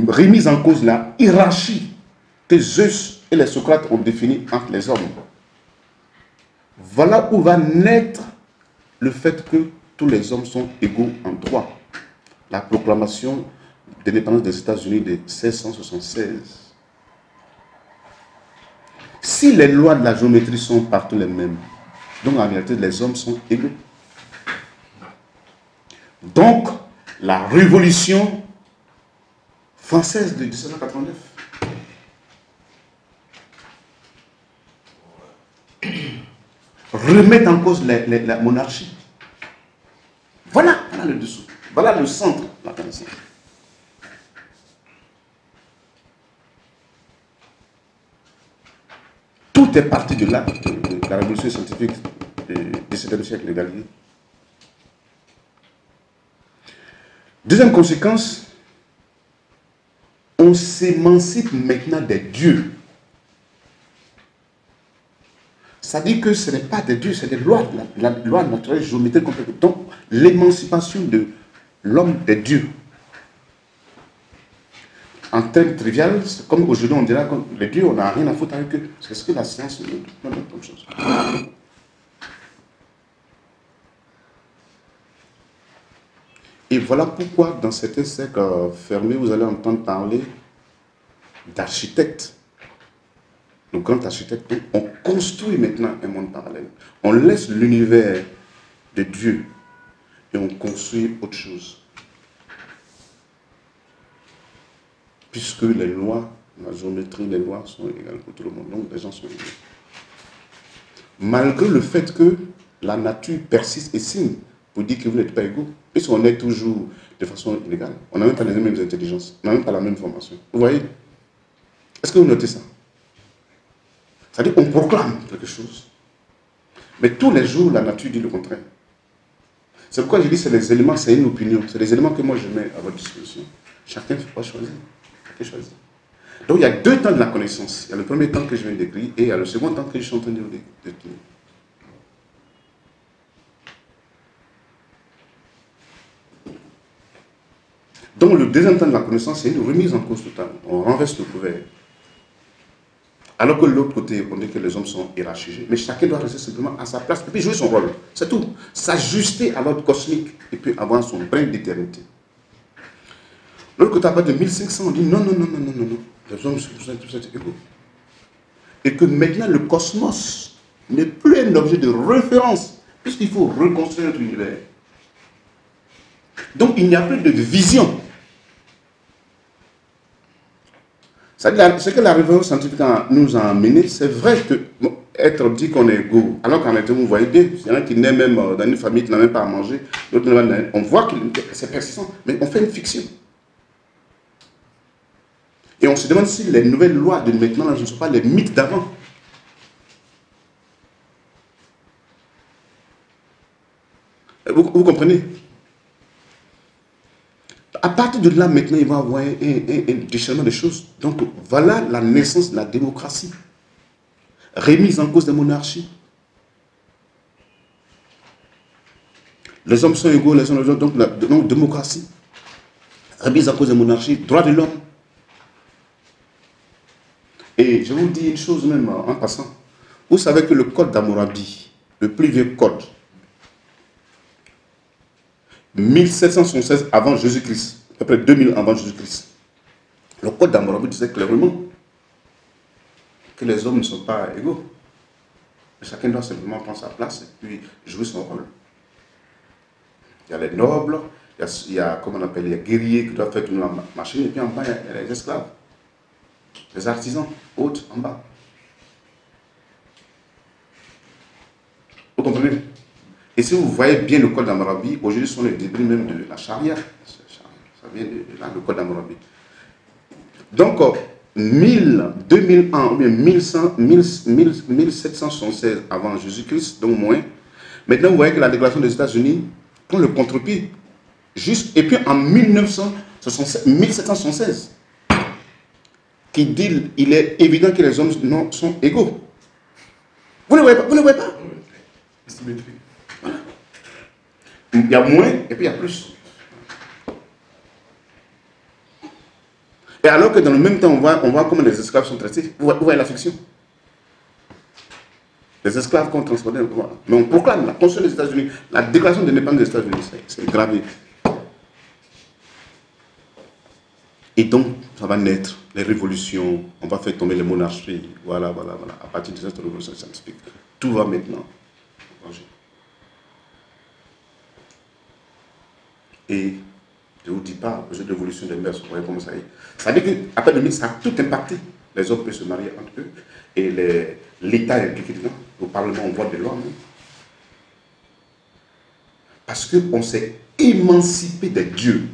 Speaker 2: Remise en cause la hiérarchie que Zeus et les Socrates ont définie entre les hommes. Voilà où va naître le fait que tous les hommes sont égaux en droit. La proclamation d'indépendance des États-Unis de 1676. Si les lois de la géométrie sont partout les mêmes, donc en réalité les hommes sont égaux. Donc la révolution française de 1789 remet en cause la monarchie. Voilà le dessous. Voilà le centre de la connaissance. Tout est parti de là, de la révolution scientifique du XVIIe siècle de Galilée. Deuxième conséquence, on s'émancipe maintenant des dieux. Ça dit que ce n'est pas des dieux, c'est des lois, la loi naturelle géométrique complète. Donc, l'émancipation de l'homme des dieux. En termes trivial, c'est comme aujourd'hui on dira que les dieux, on n'a rien à foutre avec eux. C'est ce que la science nous dit comme chose. Et voilà pourquoi dans certains cercles fermés, vous allez entendre parler d'architectes le grand architecte, on construit maintenant un monde parallèle. On laisse l'univers de Dieu et on construit autre chose. Puisque les lois, la géométrie, les lois sont égales pour tout le monde. Donc les gens sont égaux. Malgré le fait que la nature persiste et signe pour dire que vous n'êtes pas égaux, puisqu'on est toujours de façon inégale. On n'a même pas les mêmes intelligences, on n'a même pas la même formation. Vous voyez? Est-ce que vous notez ça? C'est-à-dire qu'on proclame quelque chose. Mais tous les jours, la nature dit le contraire. C'est pourquoi je dis que c'est les éléments, c'est une opinion. C'est les éléments que moi je mets à votre disposition. Chacun va choisir. Chacun choisit. Donc il y a deux temps de la connaissance. Il y a le premier temps que je viens d'écrire et il y a le second temps que je suis en train de décrire. Donc le deuxième temps de la connaissance, c'est une remise en cause totale. On renverse le couvert. Alors que de l'autre côté, on dit que les hommes sont hiérarchisés, mais chacun doit rester simplement à sa place et puis jouer son rôle. C'est tout. S'ajuster à l'ordre cosmique et puis avoir son brin d'éternité. L'autre côté, à partir de 1500, on dit non. Les hommes sont tous égaux. Et que maintenant, le cosmos n'est plus un objet de référence, puisqu'il faut reconstruire notre univers. Donc, il n'y a plus de vision. Ce que la révolution scientifique nous a amené, c'est vrai que être dit qu'on est égaux, alors qu'en réalité, vous voyez bien, il y en a qui naissent même dans une famille qui n'a même pas à manger, on voit que c'est persistant, mais on fait une fiction. Et on se demande si les nouvelles lois de maintenant ne sont pas les mythes d'avant. Vous comprenez? À partir de là, maintenant, il va y avoir un déchaînement de choses. Donc, voilà la naissance de la démocratie. Remise en cause des monarchies. Les hommes sont égaux, les hommes, donc démocratie. Remise en cause des monarchies, droits de l'homme. Et je vous dis une chose même en passant. Vous savez que le code d'Hammurabi, le plus vieux code, 1776 avant Jésus-Christ, à peu près 2000 avant Jésus-Christ, le code d'Hammurabi disait clairement que les hommes ne sont pas égaux. Chacun doit simplement prendre sa place et puis jouer son rôle. Il y a les nobles, il y a comment on appelle, les guerriers qui doivent faire tourner la machine, et puis en bas, il y a les esclaves. Les artisans, hautes, en bas. Vous comprenez? Et si vous voyez bien le code d'Hammurabi, aujourd'hui ce sont les débris même de la charia. Ça vient de là, le code d'Hammurabi. Donc, 2001 ou bien 1776 avant Jésus-Christ, donc moins. Maintenant, vous voyez que la déclaration des États-Unis prend le contre-pied. Et puis en 1776, qui dit il est évident que les hommes sont égaux. Vous ne voyez pas? Vous ne voyez pas?
Speaker 1: Symétrie.
Speaker 2: Voilà. Il y a moins et puis il y a plus. Et alors que dans le même temps, on voit comment les esclaves sont traités. Vous voyez la fiction? Les esclaves qu'on transportait, voilà. Mais on proclame la Constitution des États-Unis, la déclaration d'indépendance des États-Unis, c'est gravé. Et donc, ça va naître les révolutions, on va faire tomber les monarchies, voilà. À partir de cette révolution scientifique, tout va maintenant changer. Et je ne vous dis pas, cette révolution des mœurs, vous voyez comment ça y est. Ça veut dire qu'après 2000, ça a tout impacté. Les hommes peuvent se marier entre eux, et l'État est impliqué dedans. Au Parlement, on vote des lois. Même. Parce qu'on s'est émancipé des dieux.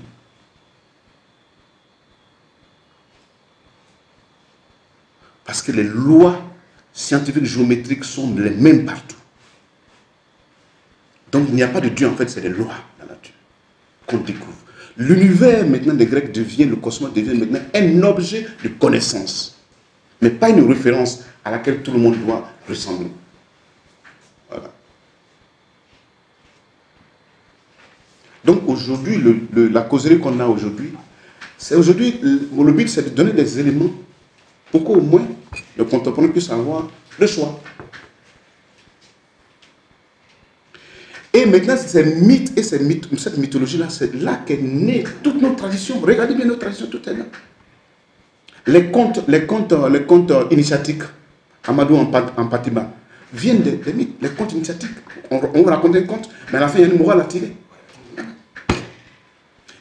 Speaker 2: Parce que les lois scientifiques géométriques sont les mêmes partout. Donc il n'y a pas de Dieu, en fait, c'est les lois de la nature qu'on découvre. L'univers maintenant des Grecs le cosmos devient maintenant un objet de connaissance. Mais pas une référence à laquelle tout le monde doit ressembler. Voilà. Donc aujourd'hui, la causerie qu'on a aujourd'hui, le but c'est de donner des éléments pour qu'au moins le contemporain puisse avoir le choix. Et maintenant, ces mythes et cette mythologie-là, c'est là qu'est née toutes nos traditions. Regardez bien nos traditions, tout est là. Les contes initiatiques, Amadou Ampateba, viennent des mythes, les contes initiatiques. On vous raconte un conte, mais à la fin, il y a une morale à tirer.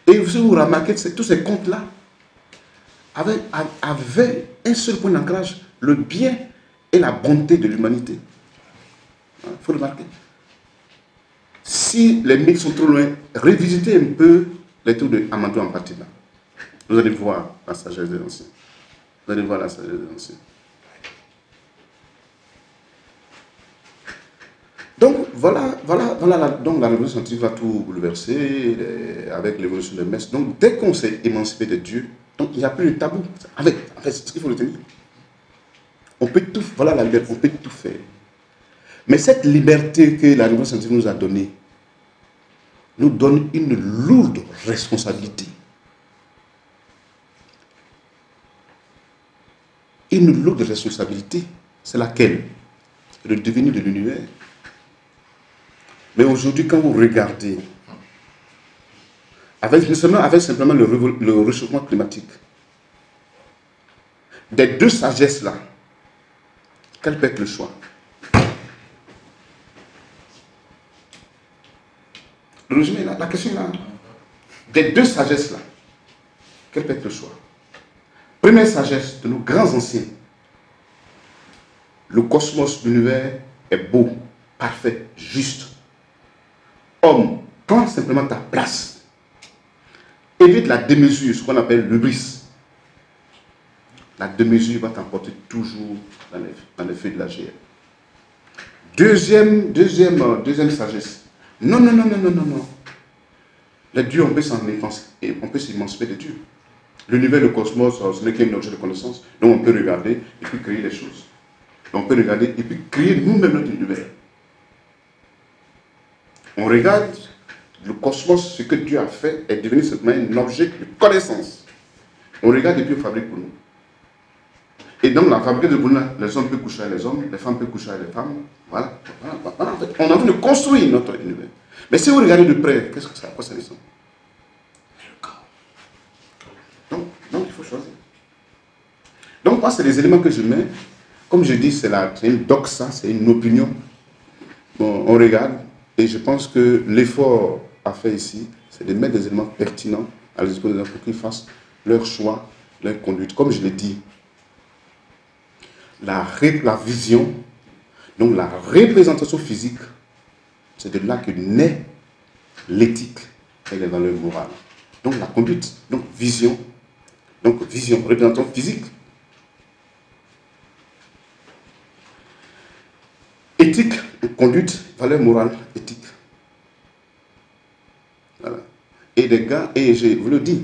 Speaker 2: Et vous remarquez que tous ces contes-là avaient un seul point d'ancrage, le bien et la bonté de l'humanité. Il faut remarquer. Si les mythes sont trop loin, revisitez un peu les trucs de Amadou Ampateba. Vous allez voir la sagesse des anciens. Vous allez voir la sagesse des anciens. Donc, voilà donc la révolution scientifique va tout bouleverser avec l'évolution des mœurs. Donc, dès qu'on s'est émancipé de Dieu, donc il n'y a plus de tabou. En fait, c'est ce qu'il faut retenir. On peut tout, voilà la liberté, on peut tout faire. Mais cette liberté que la révolution scientifique nous a donnée, nous donne une lourde responsabilité. Une lourde responsabilité, c'est laquelle? Le devenir de l'univers. Mais aujourd'hui, quand vous regardez, avec simplement le réchauffement climatique, des deux sagesses-là, quel peut être le choix? Le résumé est là, la question est là. Des deux sagesses-là, quel peut être le choix? Première sagesse de nos grands anciens. Le cosmos, l'univers est beau, parfait, juste. Homme, prends simplement ta place. Évite la démesure, ce qu'on appelle l'hubris. La démesure va t'emporter toujours dans les feux de la GR. Deuxième sagesse. Non. Les dieux, on peut s'émanciper de Dieu. L'univers, le cosmos, ce n'est qu'un objet de connaissance. Donc on peut regarder et puis créer des choses. On peut regarder et puis créer nous-mêmes notre univers. On regarde le cosmos, ce que Dieu a fait est devenu simplement un objet de connaissance. On regarde et puis on fabrique pour nous. Et donc la fabrique de pour nous, les hommes peuvent coucher avec les hommes, les femmes peuvent coucher avec les femmes. Voilà. En fait, on est en train de construire notre univers. Mais si vous regardez de près, qu'est-ce que ça, à quoi ça ressemble? Donc il faut choisir. Donc moi, c'est les éléments que je mets. Comme je dis, c'est une doxa, c'est une opinion. Bon, on regarde. Et je pense que l'effort à faire ici, c'est de mettre des éléments pertinents à la disposition des gens pour qu'ils fassent leur choix, leur conduite. Comme je l'ai dit, la vision, donc la représentation physique, c'est de là que naît l'éthique et les valeurs morales. Donc la conduite, donc vision, représentation physique. Éthique, conduite, valeur morale, éthique. Voilà. Et les gars, et je vous le dis,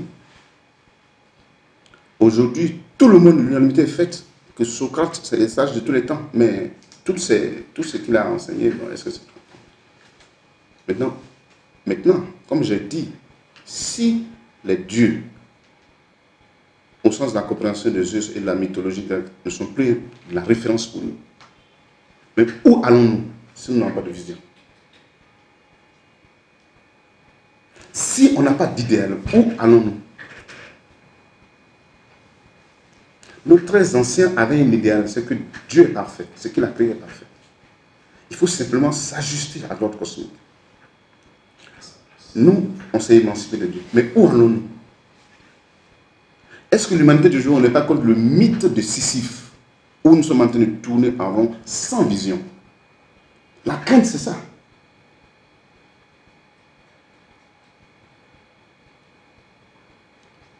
Speaker 2: aujourd'hui, tout le monde, l'unanimité est faite que Socrate, c'est le sage de tous les temps. Mais tout ce qu'il a enseigné, bon, est-ce que c'est maintenant, comme j'ai dit, si les dieux, au sens de la compréhension de Zeus et de la mythologie grecque, ne sont plus la référence pour nous, mais où allons-nous si nous n'avons pas de vision? Si on n'a pas d'idéal, où allons-nous? Nos très anciens avaient un idéal, c'est que Dieu est parfait, ce qu'il a créé est parfait. Il faut simplement s'ajuster à l'ordre cosmique. Nous, on s'est émancipé de Dieu. Mais où allons-nous? Est-ce que l'humanité de jour, on n'est pas contre le mythe de Sisyphe, où nous sommes en train de tourner en rond sans vision? La crainte, c'est ça.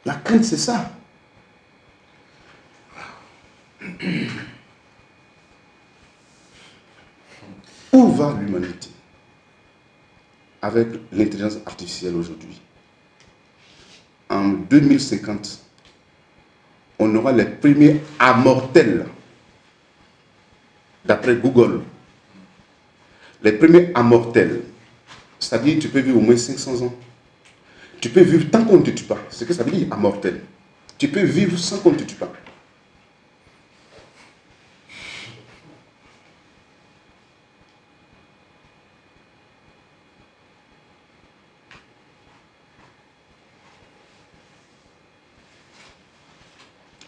Speaker 2: La crainte, c'est ça. Où va l'humanité avec l'intelligence artificielle aujourd'hui? En 2050, on aura les premiers amortels, d'après Google. Les premiers amortels, c'est-à-dire tu peux vivre au moins 500 ans. Tu peux vivre tant qu'on ne te tue pas. C'est ce que ça veut dire, amortel. Tu peux vivre sans qu'on ne te tue pas.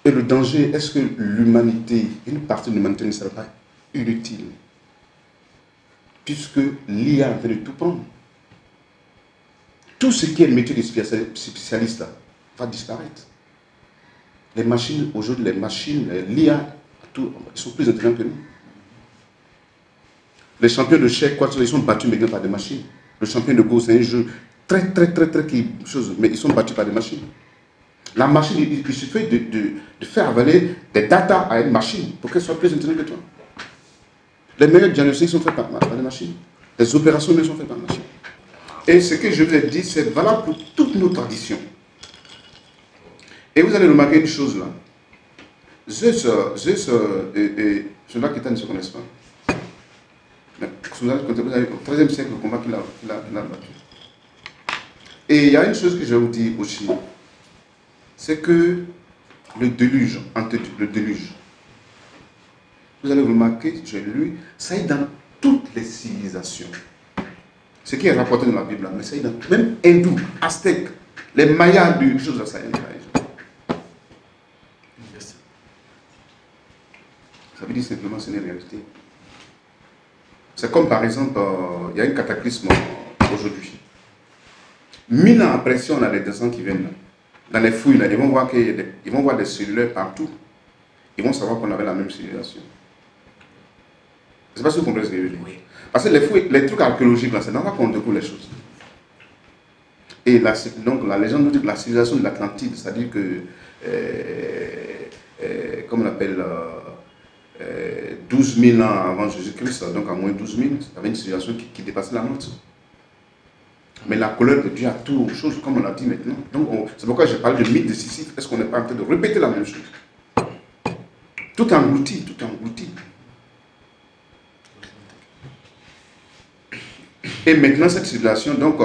Speaker 2: Et le danger, est-ce que l'humanité, une partie de l'humanité ne sera pas inutile? Puisque l'IA est en train de tout prendre. Tout ce qui est le métier des spécialistes là, va disparaître. Les machines, aujourd'hui, les machines, l'IA, ils sont plus intelligents que nous. Les champions de chèques, ils sont battus maintenant par des machines. Le champion de Go, c'est un jeu très chose, mais ils sont battus par des machines. La machine, il suffit de faire avaler des data à une machine pour qu'elle soit plus intelligente que toi. Les meilleurs diagnostics sont faits par des machines. Les opérations même sont faites par des machines. Et ce que je vous ai dit, c'est valable pour toutes nos traditions. Et vous allez remarquer une chose là. Zeus et ceux-là qui ne se connaissent pas. Mais vous avez au XIIIe siècle, le combat qu'il a battu. Et il y a une chose que je vais vous dire aussi. C'est que le déluge, vous allez remarquer, j'ai lu, ça est dans toutes les civilisations. Ce qui est rapporté dans la Bible, mais ça est dans même hindou, aztèque, les mayas, des choses à ça. Ça veut dire simplement que c'est une réalité. C'est comme par exemple, il y a un cataclysme aujourd'hui. 1000 ans après, si on a des descendants qui viennent là, dans les fouilles, là, ils vont voir des cellulaires partout. Ils vont savoir qu'on avait la même civilisation. Je ne sais pas si vous comprenez ce que je veux dire. Oui. Parce que les fouilles, les trucs archéologiques, c'est dans là qu'on découvre les choses. Et donc la légende nous dit que la civilisation de l'Atlantide, c'est-à-dire que, comme on appelle, 12 000 ans avant Jésus-Christ, donc à moins 12 000, ça avait une civilisation qui dépassait la nôtre. Mais la colère de Dieu a tout chose, comme on l'a dit maintenant. Donc c'est pourquoi j'ai parlé de mythe de Sisyphe. Est-ce qu'on n'est pas en train de répéter la même chose? Tout englouti, tout englouti. Et maintenant, cette civilisation, donc,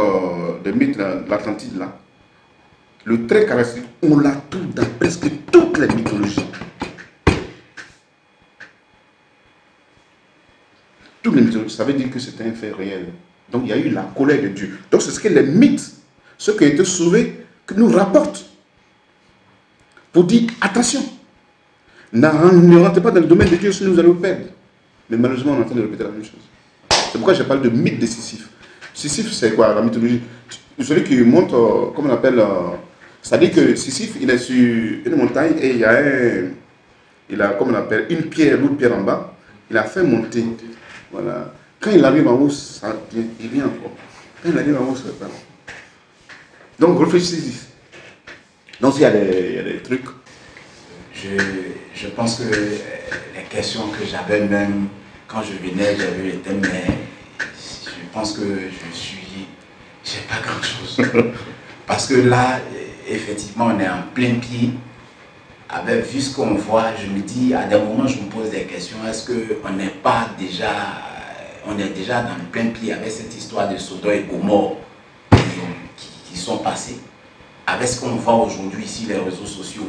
Speaker 2: de mythe de l'Atlantide, là, le trait caractéristique, on l'a tout dans presque toutes les mythologies. Toutes les mythologies, ça veut dire que c'était un fait réel. Donc, il y a eu la colère de Dieu. Donc, c'est ce que les mythes, ceux qui ont été sauvés, que nous rapportent. Pour dire, attention, ne rentrez pas dans le domaine de Dieu, sinon vous allez vous perdre. Mais malheureusement, on est en train de répéter la même chose. C'est pourquoi je parle de mythe de Sisyphe. Sisyphe, c'est quoi la mythologie? Celui qui monte, comment on appelle, c'est-à-dire que Sisyphe, il est sur une montagne et il a, comment on appelle, une pierre, l'autre pierre en bas. Il a fait monter. Voilà. Quand il arrive en haut, il vient encore. Quand il arrive en haut, ça va pas. Donc, réfléchissez. Donc, il y a des trucs.
Speaker 3: Je pense que les questions que j'avais même quand je venais, j'avais le thème, mais je pense que j'ai pas grand chose. Parce que là, effectivement, on est en plein pied. Avec, vu ce qu'on voit, je me dis, à des moments, je me pose des questions. Est-ce qu'on n'est pas déjà, on est déjà dans le plein pied avec cette histoire de Sodome et Gomorrhe qui sont passés, avec ce qu'on voit aujourd'hui ici, les réseaux sociaux.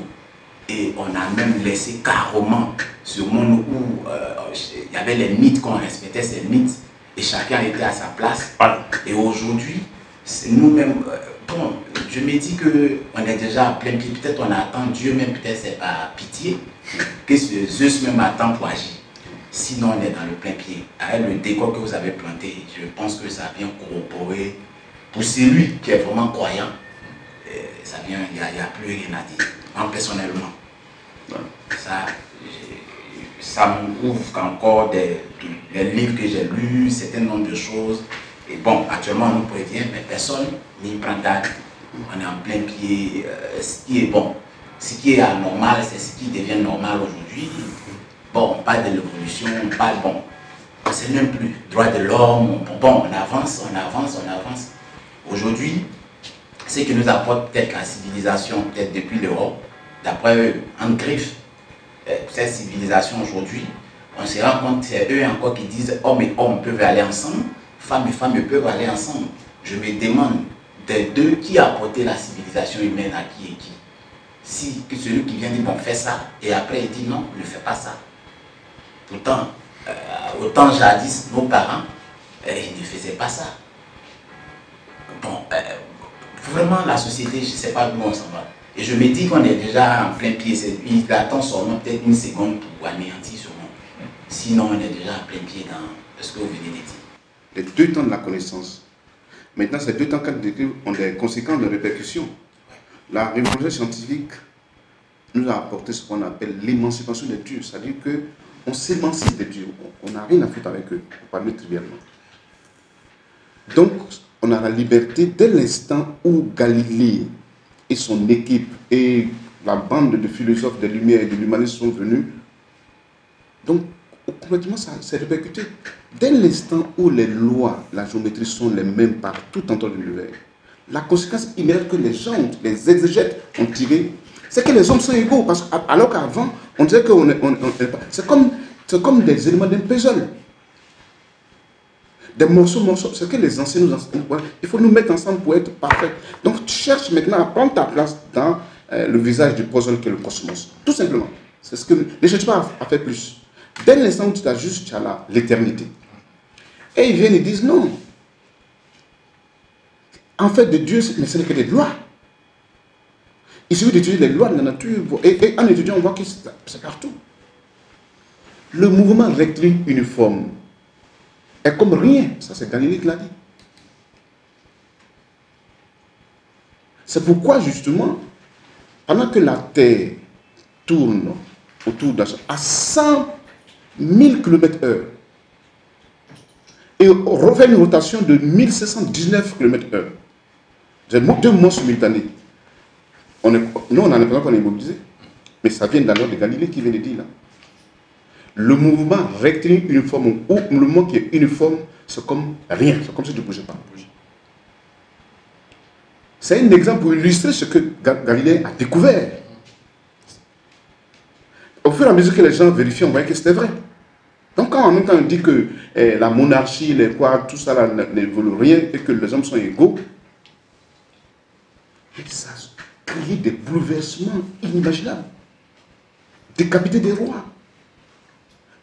Speaker 3: Et on a même laissé carrément ce monde où il y avait les mythes, qu'on respectait ces mythes, et chacun était à sa place. Et aujourd'hui, nous-mêmes, bon, je me dis qu'on est déjà à plein pied. Peut-être on attend Dieu même, peut-être c'est par pitié, que Zeus même attend pour agir. Sinon, on est dans le plein pied. Avec le décor que vous avez planté, je pense que ça vient corroborer pour celui qui est vraiment croyant. Ça vient, il n'y a plus rien à dire. Moi, personnellement, ça me prouve qu'encore les livres que j'ai lus, certain nombre de choses. Et bon, actuellement, nous prévient, mais personne n'y prend date. On est en plein pied. Ce qui est bon, ce qui est anormal, c'est ce qui devient normal aujourd'hui. Bon, on parle de l'évolution, on parle, bon, on ne sait même plus. Droit de l'homme, bon, on avance, on avance, on avance. Aujourd'hui, ce qui nous apporte peut-être la civilisation, peut-être depuis l'Europe, d'après eux, en griffe, cette civilisation aujourd'hui, on se rend compte que c'est eux encore qui disent hommes et hommes peuvent aller ensemble, femmes et femmes peuvent aller ensemble. Je me demande des deux qui a apporté la civilisation humaine à qui et qui. Si celui qui vient dire bon, fais ça, et après il dit non, ne fais pas ça. Pourtant, autant jadis, nos parents, ils ne faisaient pas ça. Bon, vraiment la société, je ne sais pas d'où on s'en va. Et je me dis qu'on est déjà en plein pied. Il attend seulement peut-être une seconde pour anéantir ce monde. Sinon, on est déjà en plein pied dans ce que vous venez de dire.
Speaker 2: Les 2 temps de la connaissance. Maintenant, ces 2 temps ont des conséquences, des répercussions. La révolution scientifique nous a apporté ce qu'on appelle l'émancipation des dieux. C'est-à-dire qu'on s'émancipe des dieux. On n'a rien à foutre avec eux, pour parler trivialement. Donc, on a la liberté dès l'instant où Galilée et son équipe et la bande de philosophes des Lumières et de l'humanisme sont venus. Donc, complètement, ça s'est répercuté. Dès l'instant où les lois, la géométrie sont les mêmes partout en temps de l'univers, la conséquence immédiate que les gens, les exégètes ont tirée, c'est que les hommes sont égaux. Alors qu'avant, on disait que c'est comme des éléments d'un puzzle. Des morceaux, c'est que les anciens nous enseignent. Il faut nous mettre ensemble pour être parfaits. Donc tu cherches maintenant à prendre ta place dans le visage du puzzle qu'est le cosmos. Tout simplement. C'est ce que ne cherche pas à faire plus. Dès l'instant où tu t'ajustes, tu as l'éternité. Et ils viennent et disent non. En fait, de Dieu, mais ce n'est que des lois. Il suffit d'étudier les lois de la nature. Et en étudiant, on voit que c'est partout. Le mouvement rectiligne uniforme est comme rien. Ça, c'est Galilée qui l'a dit. C'est pourquoi, justement, pendant que la Terre tourne autour d'un à 100 000 km/h et refait une rotation de 1719 km/h, c'est 2 mois simultanés. Nous, on a l'impression qu'on est immobilisé. Mais ça vient de la loi de Galilée qui vient de dire là. Le mouvement rectiligne uniforme, ou le mouvement qui est uniforme, c'est comme rien. C'est comme si tu ne bougeais pas. C'est un exemple pour illustrer ce que Galilée a découvert. Au fur et à mesure que les gens vérifient, on voit que c'était vrai. Donc quand en même temps on dit que la monarchie, tout ça là, ne vaut rien et que les hommes sont égaux, ça crée des bouleversements inimaginables. Décapiter des rois.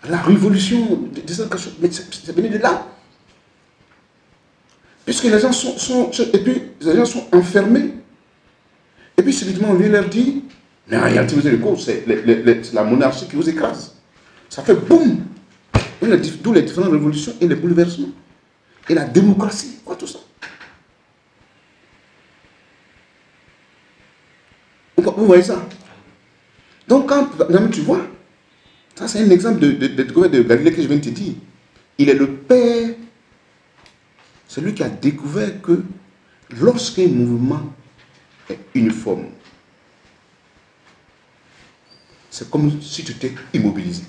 Speaker 2: La révolution des éducations, mais c'est venu de là. Puisque les gens les gens sont enfermés. Et puis subitement, on leur dit, mais en réalité, vous êtes égaux, c'est la monarchie qui vous écrase. Ça fait boum. D'où les différentes révolutions et les bouleversements. Et la démocratie, quoi, tout ça. Vous voyez ça? Donc, quand tu vois, ça c'est un exemple de Galilée que je viens de te dire. Il est le père, c'est lui qui a découvert que lorsqu'un mouvement est uniforme, c'est comme si tu étais immobilisé.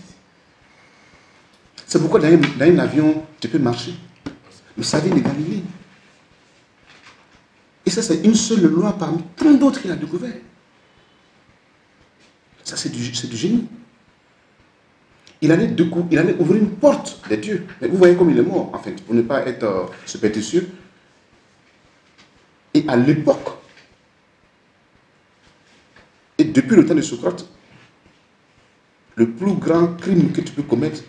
Speaker 2: C'est pourquoi dans un avion, tu peux marcher. Mais ça vient de Galilée. Et ça, c'est une seule loi parmi plein d'autres qu'il a découvert. Ça, c'est du génie. Il allait ouvrir une porte des dieux. Mais vous voyez comme il est mort, en fait, pour ne pas être superstitieux. Et à l'époque, et depuis le temps de Socrate, le plus grand crime que tu peux commettre,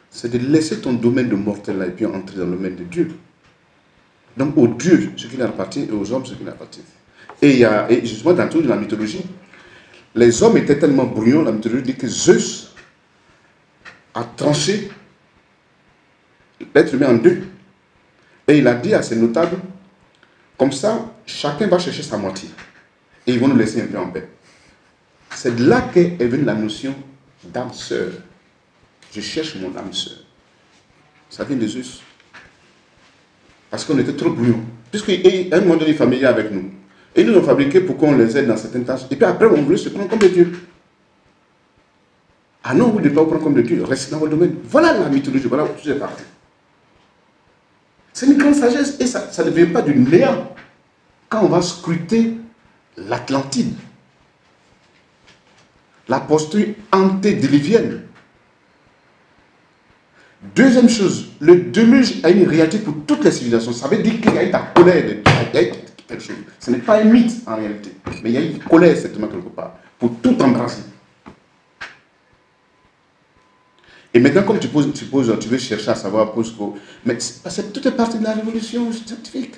Speaker 2: c'est de laisser ton domaine de mortel là et puis entrer dans le domaine de Dieu. Donc aux dieux, ce qui leur appartient, et aux hommes, ce qui leur appartient. Et justement, dans toute la mythologie, les hommes étaient tellement brouillons, la mythologie dit que Zeus a tranché l'être humain en 2. Et il a dit à ses notables, comme ça, chacun va chercher sa moitié. Et ils vont nous laisser un peu en paix. C'est de là qu'est venue la notion d'âme sœur. Je cherche mon âme sœur. Ça vient de Zeus. Parce qu'on était trop brouillons. Puisqu'à un moment donné, il est familier avec nous. Et ils nous ont fabriqués pour qu'on les aide dans certaines tâches. Et puis après, on voulait se prendre comme des dieux. Ah non, vous ne devez pas vous prendre comme des dieux. Restez dans votre domaine. Voilà la mythologie. Voilà où tout est parti. C'est une grande sagesse. Et ça ne vient pas du néant. Quand on va scruter l'Atlantide, la posture antédiluvienne. Deuxième chose, le déluge a une réalité pour toutes les civilisations. Ça veut dire qu'il y a eu la colère de Dieu. Il y a eu quelque chose. Ce n'est pas un mythe en réalité. Mais il y a eu une colère certainement quelque part. Pour tout embrasser. Et maintenant, comme tu veux chercher à savoir mais tout est parti de la révolution scientifique.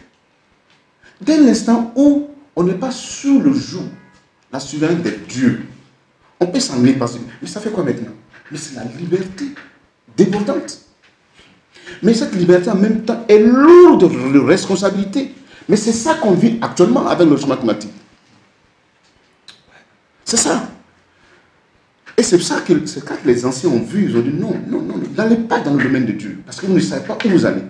Speaker 2: Dès l'instant où on n'est pas sous le joug, la souveraineté des dieux. On peut s'en passer. Mais ça fait quoi maintenant? Mais c'est la liberté débordante. Mais cette liberté en même temps est lourde de responsabilité. Mais c'est ça qu'on vit actuellement avec le changement climatique. C'est ça. Et c'est ça que quand les anciens ont vu, ils ont dit non, non, non, n'allez pas dans le domaine de Dieu. Parce que vous ne savez pas où vous allez.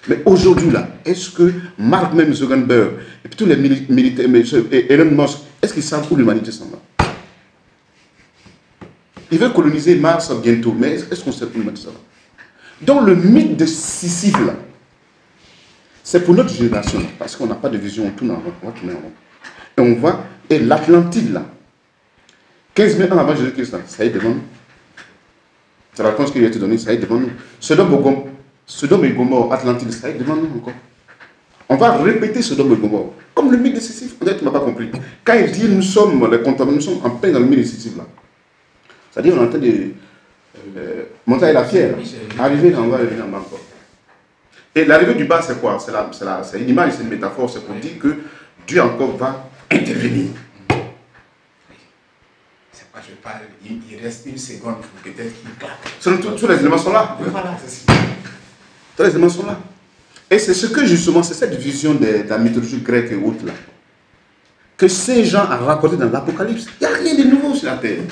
Speaker 2: Mais aujourd'hui, là, est-ce que Mark même Zuckerberg et puis tous les militaires, et Elon Musk, est-ce qu'ils savent où l'humanité s'en va? Ils veulent coloniser Mars bientôt, mais est-ce qu'on sait où l'humanité s'en va? Donc le mythe de Sisyphe, là, c'est pour notre génération, parce qu'on n'a pas de vision, on tourne en rond, on va tourner en rond. Et on voit, et l'Atlantide, là, 15 000 ans avant Jésus-Christ, ça y est devant nous. C'est la réponse qui lui a été donnée, ça y est devant nous. Sodome et Gomorrhe, Atlantide, ça y est devant nous encore. On va répéter Sodome et Gomorrhe. Comme le mythe de Sisyphe, peut-être tu ne m'as pas compris. Quand il dit nous sommes les contaminés, nous sommes en plein dans le mythe de Sisyphe, là. C'est-à-dire on est en train de monter à la pierre. Arriver là, on va revenir en bas encore. Et l'arrivée du bas, c'est quoi? C'est une image, c'est une métaphore, c'est pour dire que Dieu encore va intervenir.
Speaker 3: Je parle, il reste une seconde pour peut-être qu'il claque.
Speaker 2: Tous les éléments sont là.
Speaker 3: Oui, voilà, c'est ça.
Speaker 2: Tous les éléments sont là. Et c'est ce que justement, c'est cette vision de la mythologie grecque et autres là, que ces gens ont raconté dans l'Apocalypse. Il n'y a rien de nouveau sur la terre.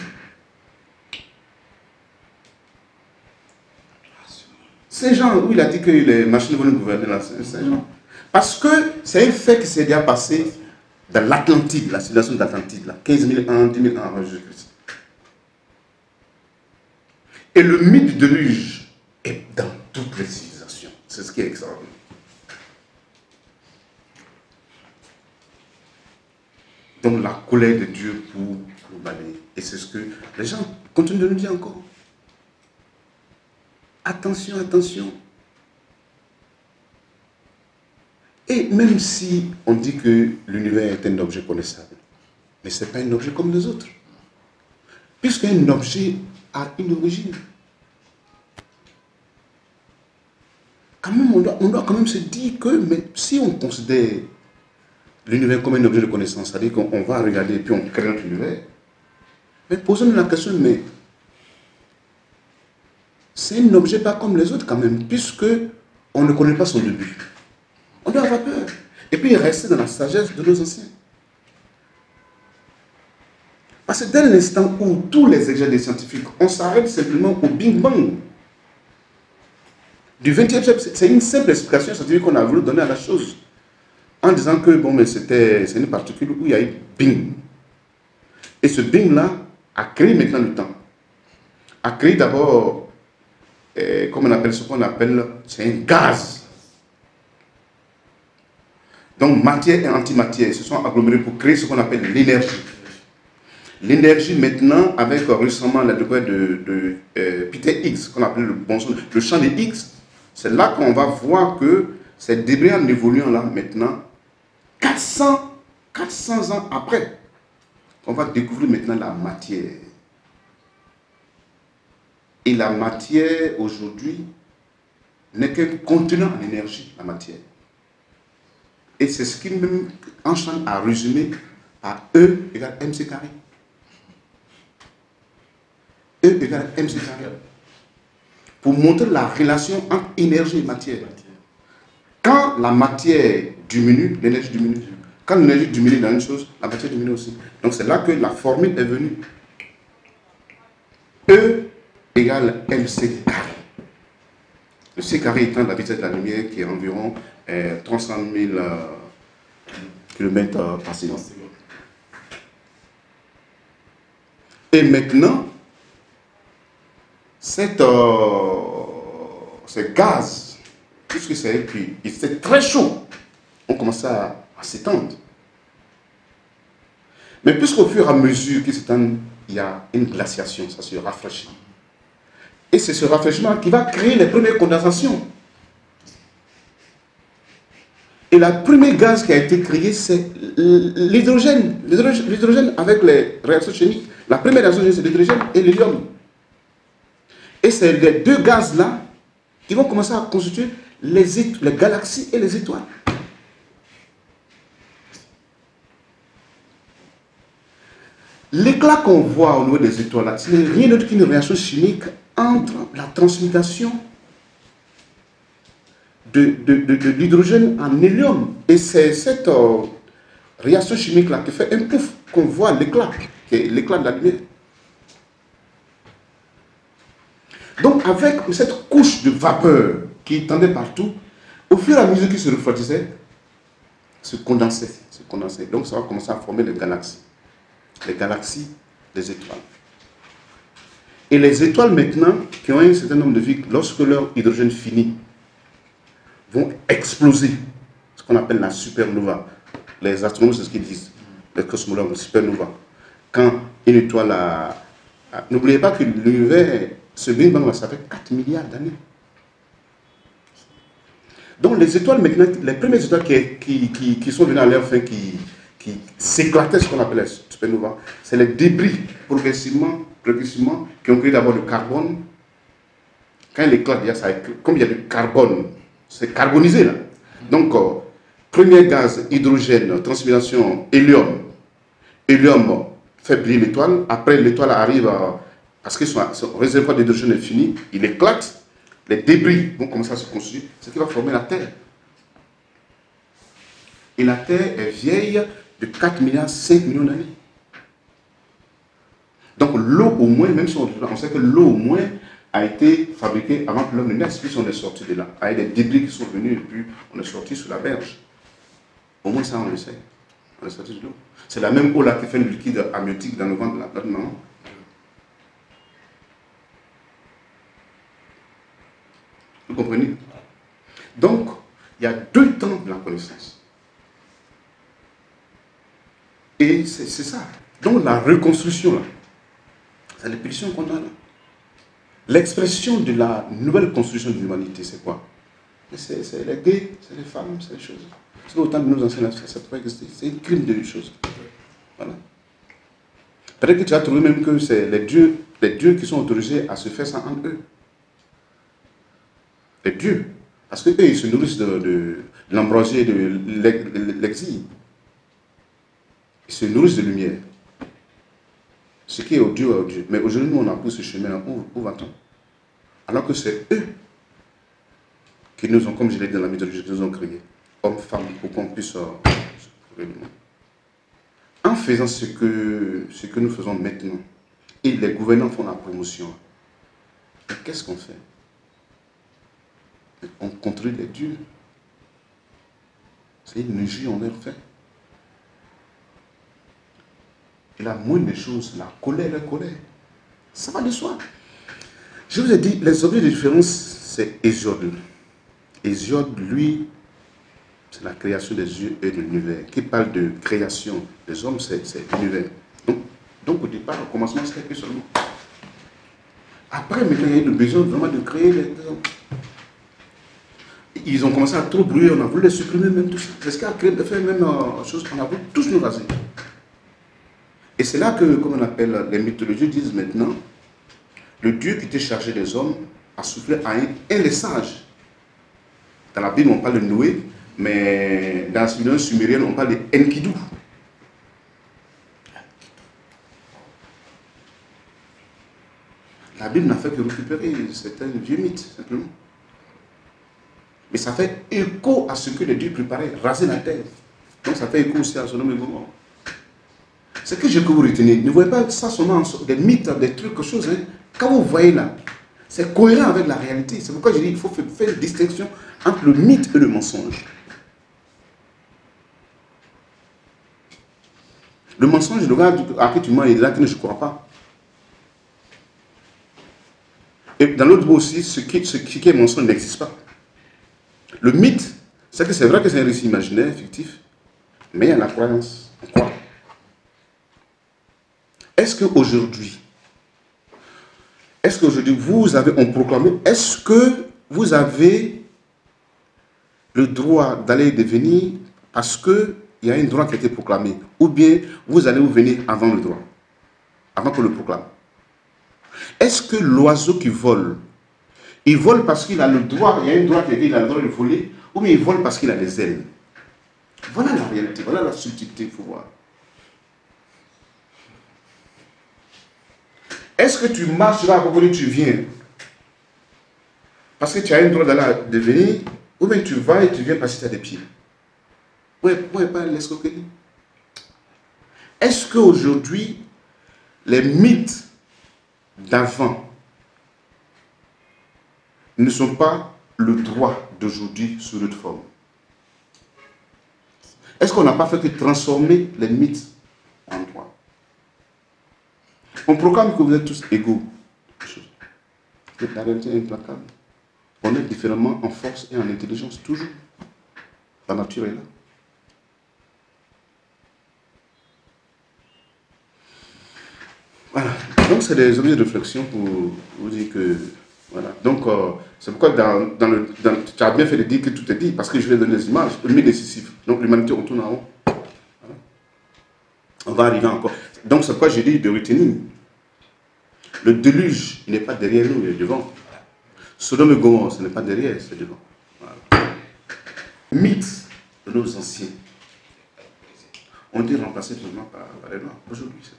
Speaker 2: Ces gens, où il a dit que les machines vont nous gouverner là, ces gens. Parce que c'est un fait qui s'est déjà passé dans l'Atlantide, la civilisation de l'Atlantide, 15 000 ans, 10 000 ans avant Jésus-Christ. Et le mythe du déluge est dans toutes les civilisations. C'est ce qui est extraordinaire. Donc la colère de Dieu pour nous balayer. Et c'est ce que les gens continuent de nous dire encore. Attention, attention. Et même si on dit que l'univers est un objet connaissable, mais ce n'est pas un objet comme les autres. Puisqu'un objet a une origine. Quand même, on doit quand même se dire que mais si on considère l'univers comme un objet de connaissance, c'est-à-dire qu'on va regarder et puis on crée notre univers, mais posons-nous la question, mais c'est un objet pas comme les autres quand même, puisque on ne connaît pas son début. On doit avoir peur. Et puis rester dans la sagesse de nos anciens. Parce que dès l'instant où tous les exégètes des scientifiques, on s'arrête simplement au Big Bang du XXe siècle, c'est une simple explication scientifique qu'on a voulu donner à la chose. En disant que bon, mais c'est une particule où il y a eu Bing. Et ce Bing-là a créé maintenant le temps. A créé d'abord, comme on appelle ce qu'on appelle, c'est un gaz. Donc matière et antimatière se sont agglomérés pour créer ce qu'on appelle l'énergie. L'énergie maintenant, avec récemment la découverte de Peter Higgs, qu'on appelle le champ de Higgs, c'est là qu'on va voir que ces débris en évoluant là maintenant, 400 ans après, on va découvrir maintenant la matière. Et la matière aujourd'hui n'est qu'un contenant en énergie, la matière. Et c'est ce qui même Einstein a résumé par E égale mc carré. E égale mc carré. Pour montrer la relation entre énergie et matière. Quand la matière diminue, l'énergie diminue. Quand l'énergie diminue dans une chose, la matière diminue aussi. Donc c'est là que la formule est venue. E égale mc carré. Le c carré étant la vitesse de la lumière qui est environ 300 000 km par seconde. Et maintenant, ce gaz, puisque c'est cuit, c'était très chaud, on commençait à s'étendre. Mais puisqu'au fur et à mesure qu'il s'étend, il y a une glaciation, ça se rafraîchit. Et c'est ce rafraîchissement qui va créer les premières condensations. Et le premier gaz qui a été créé, c'est l'hydrogène. L'hydrogène avec les réactions chimiques. La première réaction, c'est l'hydrogène et l'hélium. Et c'est les deux gaz-là qui vont commencer à constituer les galaxies et les étoiles. L'éclat qu'on voit au niveau des étoiles, ce n'est rien d'autre qu'une réaction chimique entre la transmutation de l'hydrogène en hélium. Et c'est cette réaction chimique-là qui fait un pouf qu'on voit l'éclat, qui est l'éclat de la lumière. Donc avec cette couche de vapeur qui tendait partout, au fur et à mesure qu'il se refroidissait, se condensait. Donc ça va commencer à former les galaxies. Les galaxies des étoiles. Et les étoiles maintenant, qui ont un certain nombre de vies, lorsque leur hydrogène finit, vont exploser, ce qu'on appelle la supernova. Les astronomes, c'est ce qu'ils disent, les cosmologues, supernova. Quand une étoile a... N'oubliez pas que l'univers, ce Big Bang, ça fait 4 milliards d'années. Donc les étoiles maintenant, les premières étoiles qui sont venues à leur fin, qui s'éclataient, ce qu'on appelle les supernova, c'est les débris progressivement, qui ont créé d'abord le carbone. Quand il éclate, comme il y a du carbone, c'est carbonisé là. Donc, premier gaz, hydrogène, transmutation, hélium. Hélium fait briller l'étoile. Après, l'étoile arrive parce que son réservoir d'hydrogène est fini, il éclate. Les débris vont commencer à se construire, ce qui va former la Terre. Et la Terre est vieille de 4 milliards, 5 millions d'années. Donc l'eau au moins, même si on sait que l'eau au moins a été fabriquée avant que l'homme ne naisse, puisqu'on est sorti de là, avec des débris qui sont venus et puis on est sorti sous la berge. Au moins ça on le sait. On est sorti de l'eau. C'est la même eau là qui fait le liquide amniotique dans le ventre de la maman. Vous comprenez? Donc, il y a deux temps de la connaissance. Et c'est ça. Donc, la reconstruction, là, c'est les pulsions qu'on a là. L'expression de la nouvelle construction de l'humanité, c'est quoi? C'est les gays, c'est les femmes, c'est les choses. C'est autant de nos anciens, ça peut exister. C'est une crime de choses. Voilà. Peut-être que tu as trouvé même que c'est les dieux qui sont autorisés à se faire ça entre eux. Les dieux. Parce qu'eux, ils se nourrissent de l'ambroisie et de l'exil. Ils se nourrissent de lumière. Ce qui est odieux est odieux. Mais aujourd'hui, nous, on a pris ce chemin-là. Où va-t-on? Alors que c'est eux qui nous ont, comme je l'ai dit dans la mythologie, qui nous ont créés. Hommes, femmes, pour qu'on puisse se prouver le monde. En faisant ce que nous faisons maintenant, et les gouvernants font la promotion, qu'est-ce qu'on fait? On contrôle les dieux. C'est une injure en leur fait. Et la moindre des choses, la colère. Ça va de soi. Je vous ai dit, les objets de différence, c'est Hésiode. Hésiode, lui, c'est la création des yeux et de l'univers. Qui parle de création des hommes, c'est l'univers. Donc au départ, au commencement, c'était que seulement. Après, maintenant, il y a eu le besoin vraiment de créer les hommes. Ils ont commencé à trop brûler, on a voulu les supprimer même tout ça. C'est ce qui a créé de faire même chose, on a voulu tous nous raser. Et c'est là que, comme on appelle, les mythologies disent maintenant, le Dieu qui était chargé des hommes a soufflé à un des sages. Dans la Bible, on parle de Noé, mais dans la civilisation sumérienne, on parle de Enkidu. La Bible n'a fait que récupérer certains vieux mythes, simplement. Mais ça fait écho à ce que les dieux préparaient, raser la terre. Donc ça fait écho aussi à Sodome et Gomorrhe. C'est que je veux que vous retenez. Ne voyez pas ça seulement des mythes, des trucs, quelque chose. Hein. Quand vous voyez là, c'est cohérent avec la réalité. C'est pourquoi je dis qu'il faut faire une distinction entre le mythe et le mensonge. Le mensonge, le gars à qui tu mens, il est là qui ne je crois pas. Et dans l'autre mot aussi, ce qui est mensonge n'existe pas. Le mythe, c'est que c'est vrai que c'est un récit imaginaire, fictif, mais il y a la croyance. On croit. Est-ce qu'aujourd'hui, vous avez, on proclame, est-ce que vous avez le droit d'aller et de venir parce qu'il y a un droit qui a été proclamé, ou bien vous allez ou venir avant le droit, avant qu'on le proclame? Est-ce que l'oiseau qui vole, il vole parce qu'il a le droit, il y a un droit qui a dit qu'il a le droit de voler, ou bien il vole parce qu'il a des ailes? Voilà la réalité, voilà la subtilité, il faut voir. Est-ce que tu marches là à Cocody, tu viens parce que tu as un droit d'aller de venir, ou bien tu vas et tu viens parce que tu as des pieds? Ouais, pas l'escroquerie. Est-ce qu'aujourd'hui, les mythes d'avant ne sont pas le droit d'aujourd'hui sous notre forme? Est-ce qu'on n'a pas fait que transformer les mythes en droit? On proclame que vous êtes tous égaux. La réalité est implacable. On est différemment en force et en intelligence, toujours. La nature est là. Voilà. Donc, c'est des objets de réflexion pour vous dire que... Voilà. Donc, c'est pourquoi tu as bien fait de dire que tout est dit, parce que je vais donner des images. Le mythe décisif. Donc, l'humanité, on tourne en rond. Voilà. On va arriver encore. Donc, c'est pourquoi j'ai dit de retenir. Le déluge, il n'est pas derrière nous, il est devant. Sodome et Gomorrhe, ce n'est pas derrière, c'est devant. Voilà. Mythes de nos anciens ont été remplacés seulement par les Noirs. Aujourd'hui, c'est tout.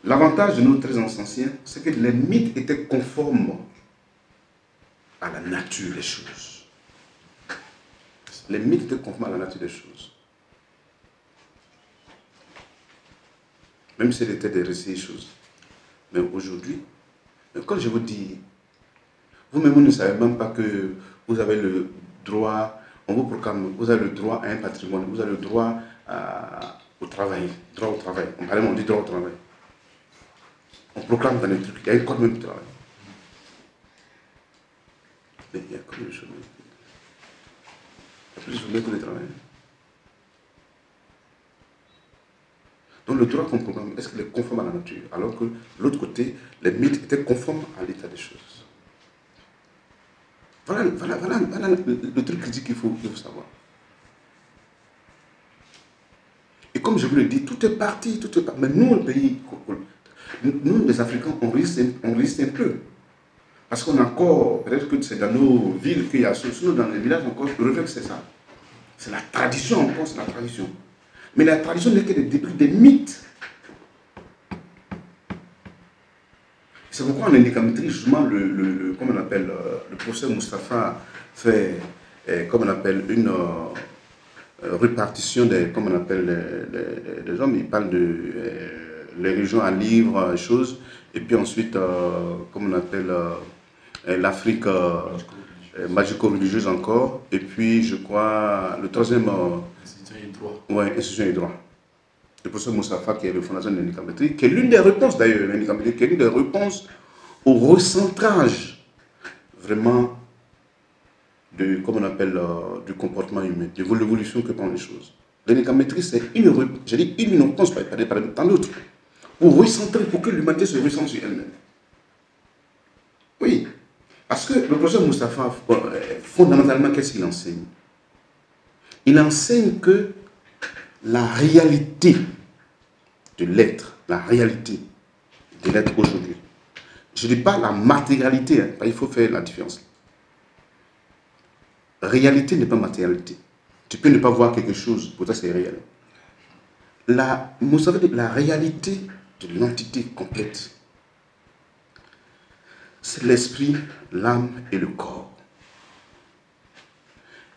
Speaker 2: L'avantage de nos très anciens, c'est que les mythes étaient conformes à la nature des choses. Les mythes étaient conformes à la nature des choses. Même s'ils étaient des récits des choses. Mais aujourd'hui, quand je vous dis, vous-même vous ne savez même pas que vous avez le droit, on vous proclame, vous avez le droit à un patrimoine, vous avez le droit au travail, droit au travail. On dit droit au travail. On proclame dans les trucs, il y a un code même du travail. Mais il y a combien de choses? Il y a plus de journées que le travail. Donc le droit qu'on proclame, est-ce qu'il est conforme à la nature? Alors que de l'autre côté, les mythes étaient conformes à l'état des choses. Voilà le truc critique qu'il faut savoir. Et comme je vous l'ai dit, tout est parti, Mais nous, le pays, nous les Africains, on risque un peu. Parce qu'on a encore, peut-être que c'est dans nos villes qu'il y a ça, sinon dans les villages encore, le réflexe c'est ça. C'est la tradition encore, c'est la tradition. Mais la tradition n'est que des débris, des mythes. C'est pourquoi en indicamétrie, justement, comme on appelle, le professeur Moustapha fait, comme on appelle, une répartition des, comme on appelle, les hommes. Il parle de les régions à livres, choses, et puis ensuite, comme on appelle, l'Afrique magico-religieuse encore, et puis je crois, le troisième... Oui, institution et droit. Le professeur Moustapha, qui est le fondateur de l'indicamétrie, qui est l'une des réponses d'ailleurs, l'indicamétrie, qui est l'une des réponses au recentrage vraiment de, comme on appelle, du comportement humain, de l'évolution que prennent les choses. L'indicamétrie, c'est une réponse, pas tant d'autres, pour recentrer, pour que l'humanité se recentre sur elle-même. Oui, parce que le professeur Moustapha, fondamentalement, qu'est-ce qu'il enseigne? Il enseigne que la réalité de l'être, aujourd'hui. Je ne dis pas la matérialité, hein, il faut faire la différence. Réalité n'est pas matérialité. Tu peux ne pas voir quelque chose, pourtant c'est réel. Vous savez, la réalité de l'entité complète, c'est l'esprit, l'âme et le corps.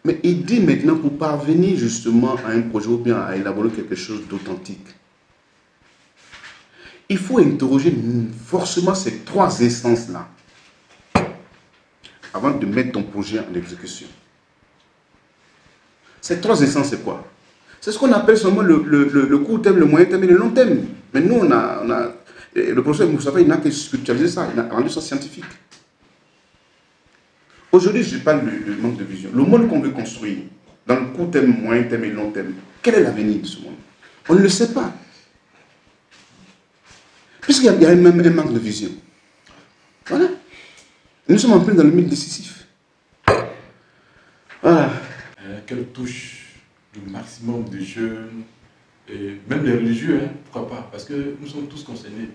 Speaker 2: Mais il dit maintenant, pour parvenir justement à un projet ou bien à élaborer quelque chose d'authentique, il faut interroger forcément ces trois instances-là avant de mettre ton projet en exécution. Ces trois instances, c'est quoi? C'est ce qu'on appelle seulement le court terme, le moyen terme et le long terme. Mais nous, le professeur Moustapha, il n'a que spiritualisé ça, il a rendu ça scientifique. Aujourd'hui, je parle de manque de vision. Le monde qu'on veut construire, dans le court terme, moyen terme et long terme, quel est l'avenir de ce monde? On ne le sait pas. Puisqu'il y a même un manque de vision. Voilà. Nous sommes en plein dans le mythe décisif. Voilà.
Speaker 1: Qu'elle touche le maximum de jeunes, et même les religieux, hein, pourquoi pas? Parce que nous sommes tous concernés.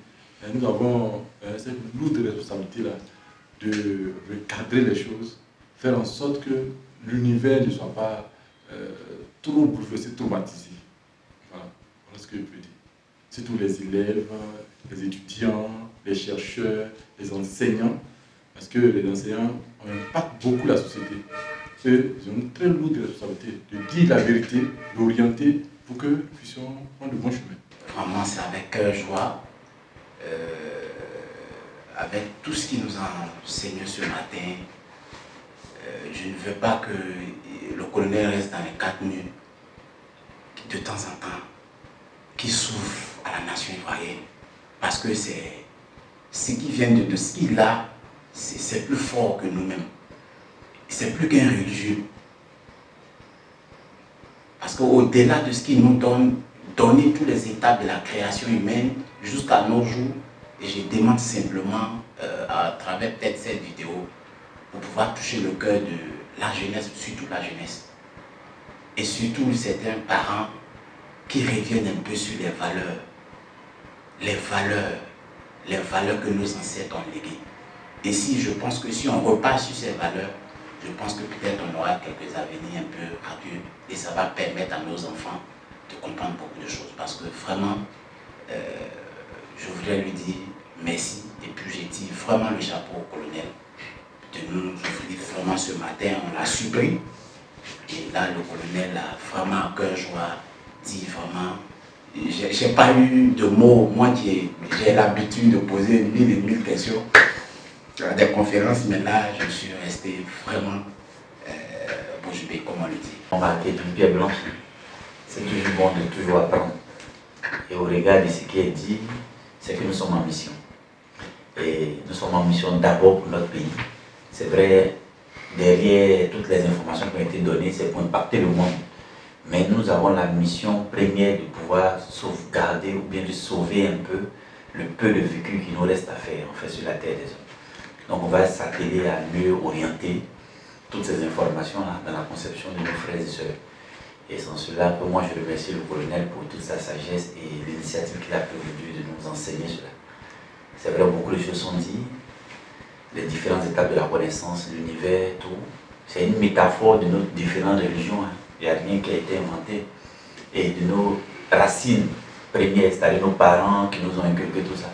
Speaker 1: Nous avons cette lourde responsabilité-là de recadrer les choses, faire en sorte que l'univers ne soit pas trop bouleversé, traumatisé. Voilà ce que je peux dire. surtout les élèves, les étudiants, les chercheurs, les enseignants, parce que les enseignants impactent beaucoup la société. Eux, ils ont une très lourde responsabilité de dire la vérité, d'orienter pour que nous puissions prendre le bon chemin.
Speaker 3: Vraiment, c'est avec joie, avec tout ce qui nous a enseigné ce matin. Je ne veux pas que le colonel reste dans les 4 murs, de temps en temps, qui souffre à la nation ivoirienne. Parce que c'est ce qui vient de ce qu'il a, c'est plus fort que nous-mêmes. C'est plus qu'un religieux. Parce qu'au-delà de ce qu'il nous donne, donner tous les étapes de la création humaine jusqu'à nos jours, et je demande simplement, à travers peut-être cette vidéo, pour pouvoir toucher le cœur de la jeunesse, surtout la jeunesse. Et surtout certains parents qui reviennent un peu sur les valeurs que nos ancêtres ont léguées. Et si je pense que si on repart sur ces valeurs, je pense que peut-être on aura quelques avenirs un peu radieux et ça va permettre à nos enfants de comprendre beaucoup de choses. Parce que vraiment, je voudrais lui dire merci et puis j'ai dit vraiment le chapeau au colonel de nous offrir vraiment ce matin, on l'a surpris. Et là, le colonel a vraiment à cœur joie dit vraiment, j'ai pas eu de mots, moi qui j'ai l'habitude de poser 1000 et 1000 questions à des conférences, mais là, je suis resté vraiment bouche bée, comme on le dit.
Speaker 4: On va être une pierre blanche, c'est toujours bon de toujours apprendre. Et au regard de ce qui est dit, c'est que nous sommes en mission. Et nous sommes en mission d'abord pour notre pays. C'est vrai, derrière toutes les informations qui ont été données, c'est pour impacter le monde. Mais nous avons la mission première de pouvoir sauvegarder ou bien de sauver un peu le peu de vécu qui nous reste à faire, en fait, sur la terre des hommes. Donc on va s'atteler à mieux orienter toutes ces informations-là dans la conception de nos frères et sœurs. Et c'est en cela que moi je remercie le colonel pour toute sa sagesse et l'initiative qu'il a prévue de nous enseigner cela. C'est vrai, beaucoup de choses sont dites, les différentes étapes de la connaissance, l'univers, tout. C'est une métaphore de nos différentes religions. Hein. Il n'y a rien qui a été inventé. Et de nos racines premières, c'est-à-dire nos parents qui nous ont inculqué tout ça.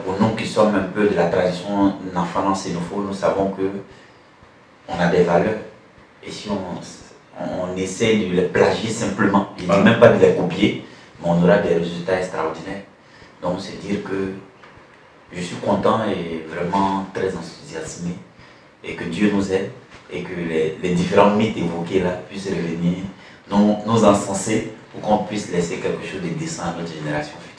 Speaker 4: Pour nous qui sommes un peu de la tradition nafana sénophone, nous savons que on a des valeurs. Et si on essaie de les plagier simplement, je ne dis même pas de les copier, mais on aura des résultats extraordinaires. Donc c'est dire que je suis content et vraiment très enthousiasmé et que Dieu nous aide et que les différents mythes évoqués là puissent revenir, nous encenser pour qu'on puisse laisser quelque chose de décent à notre génération future.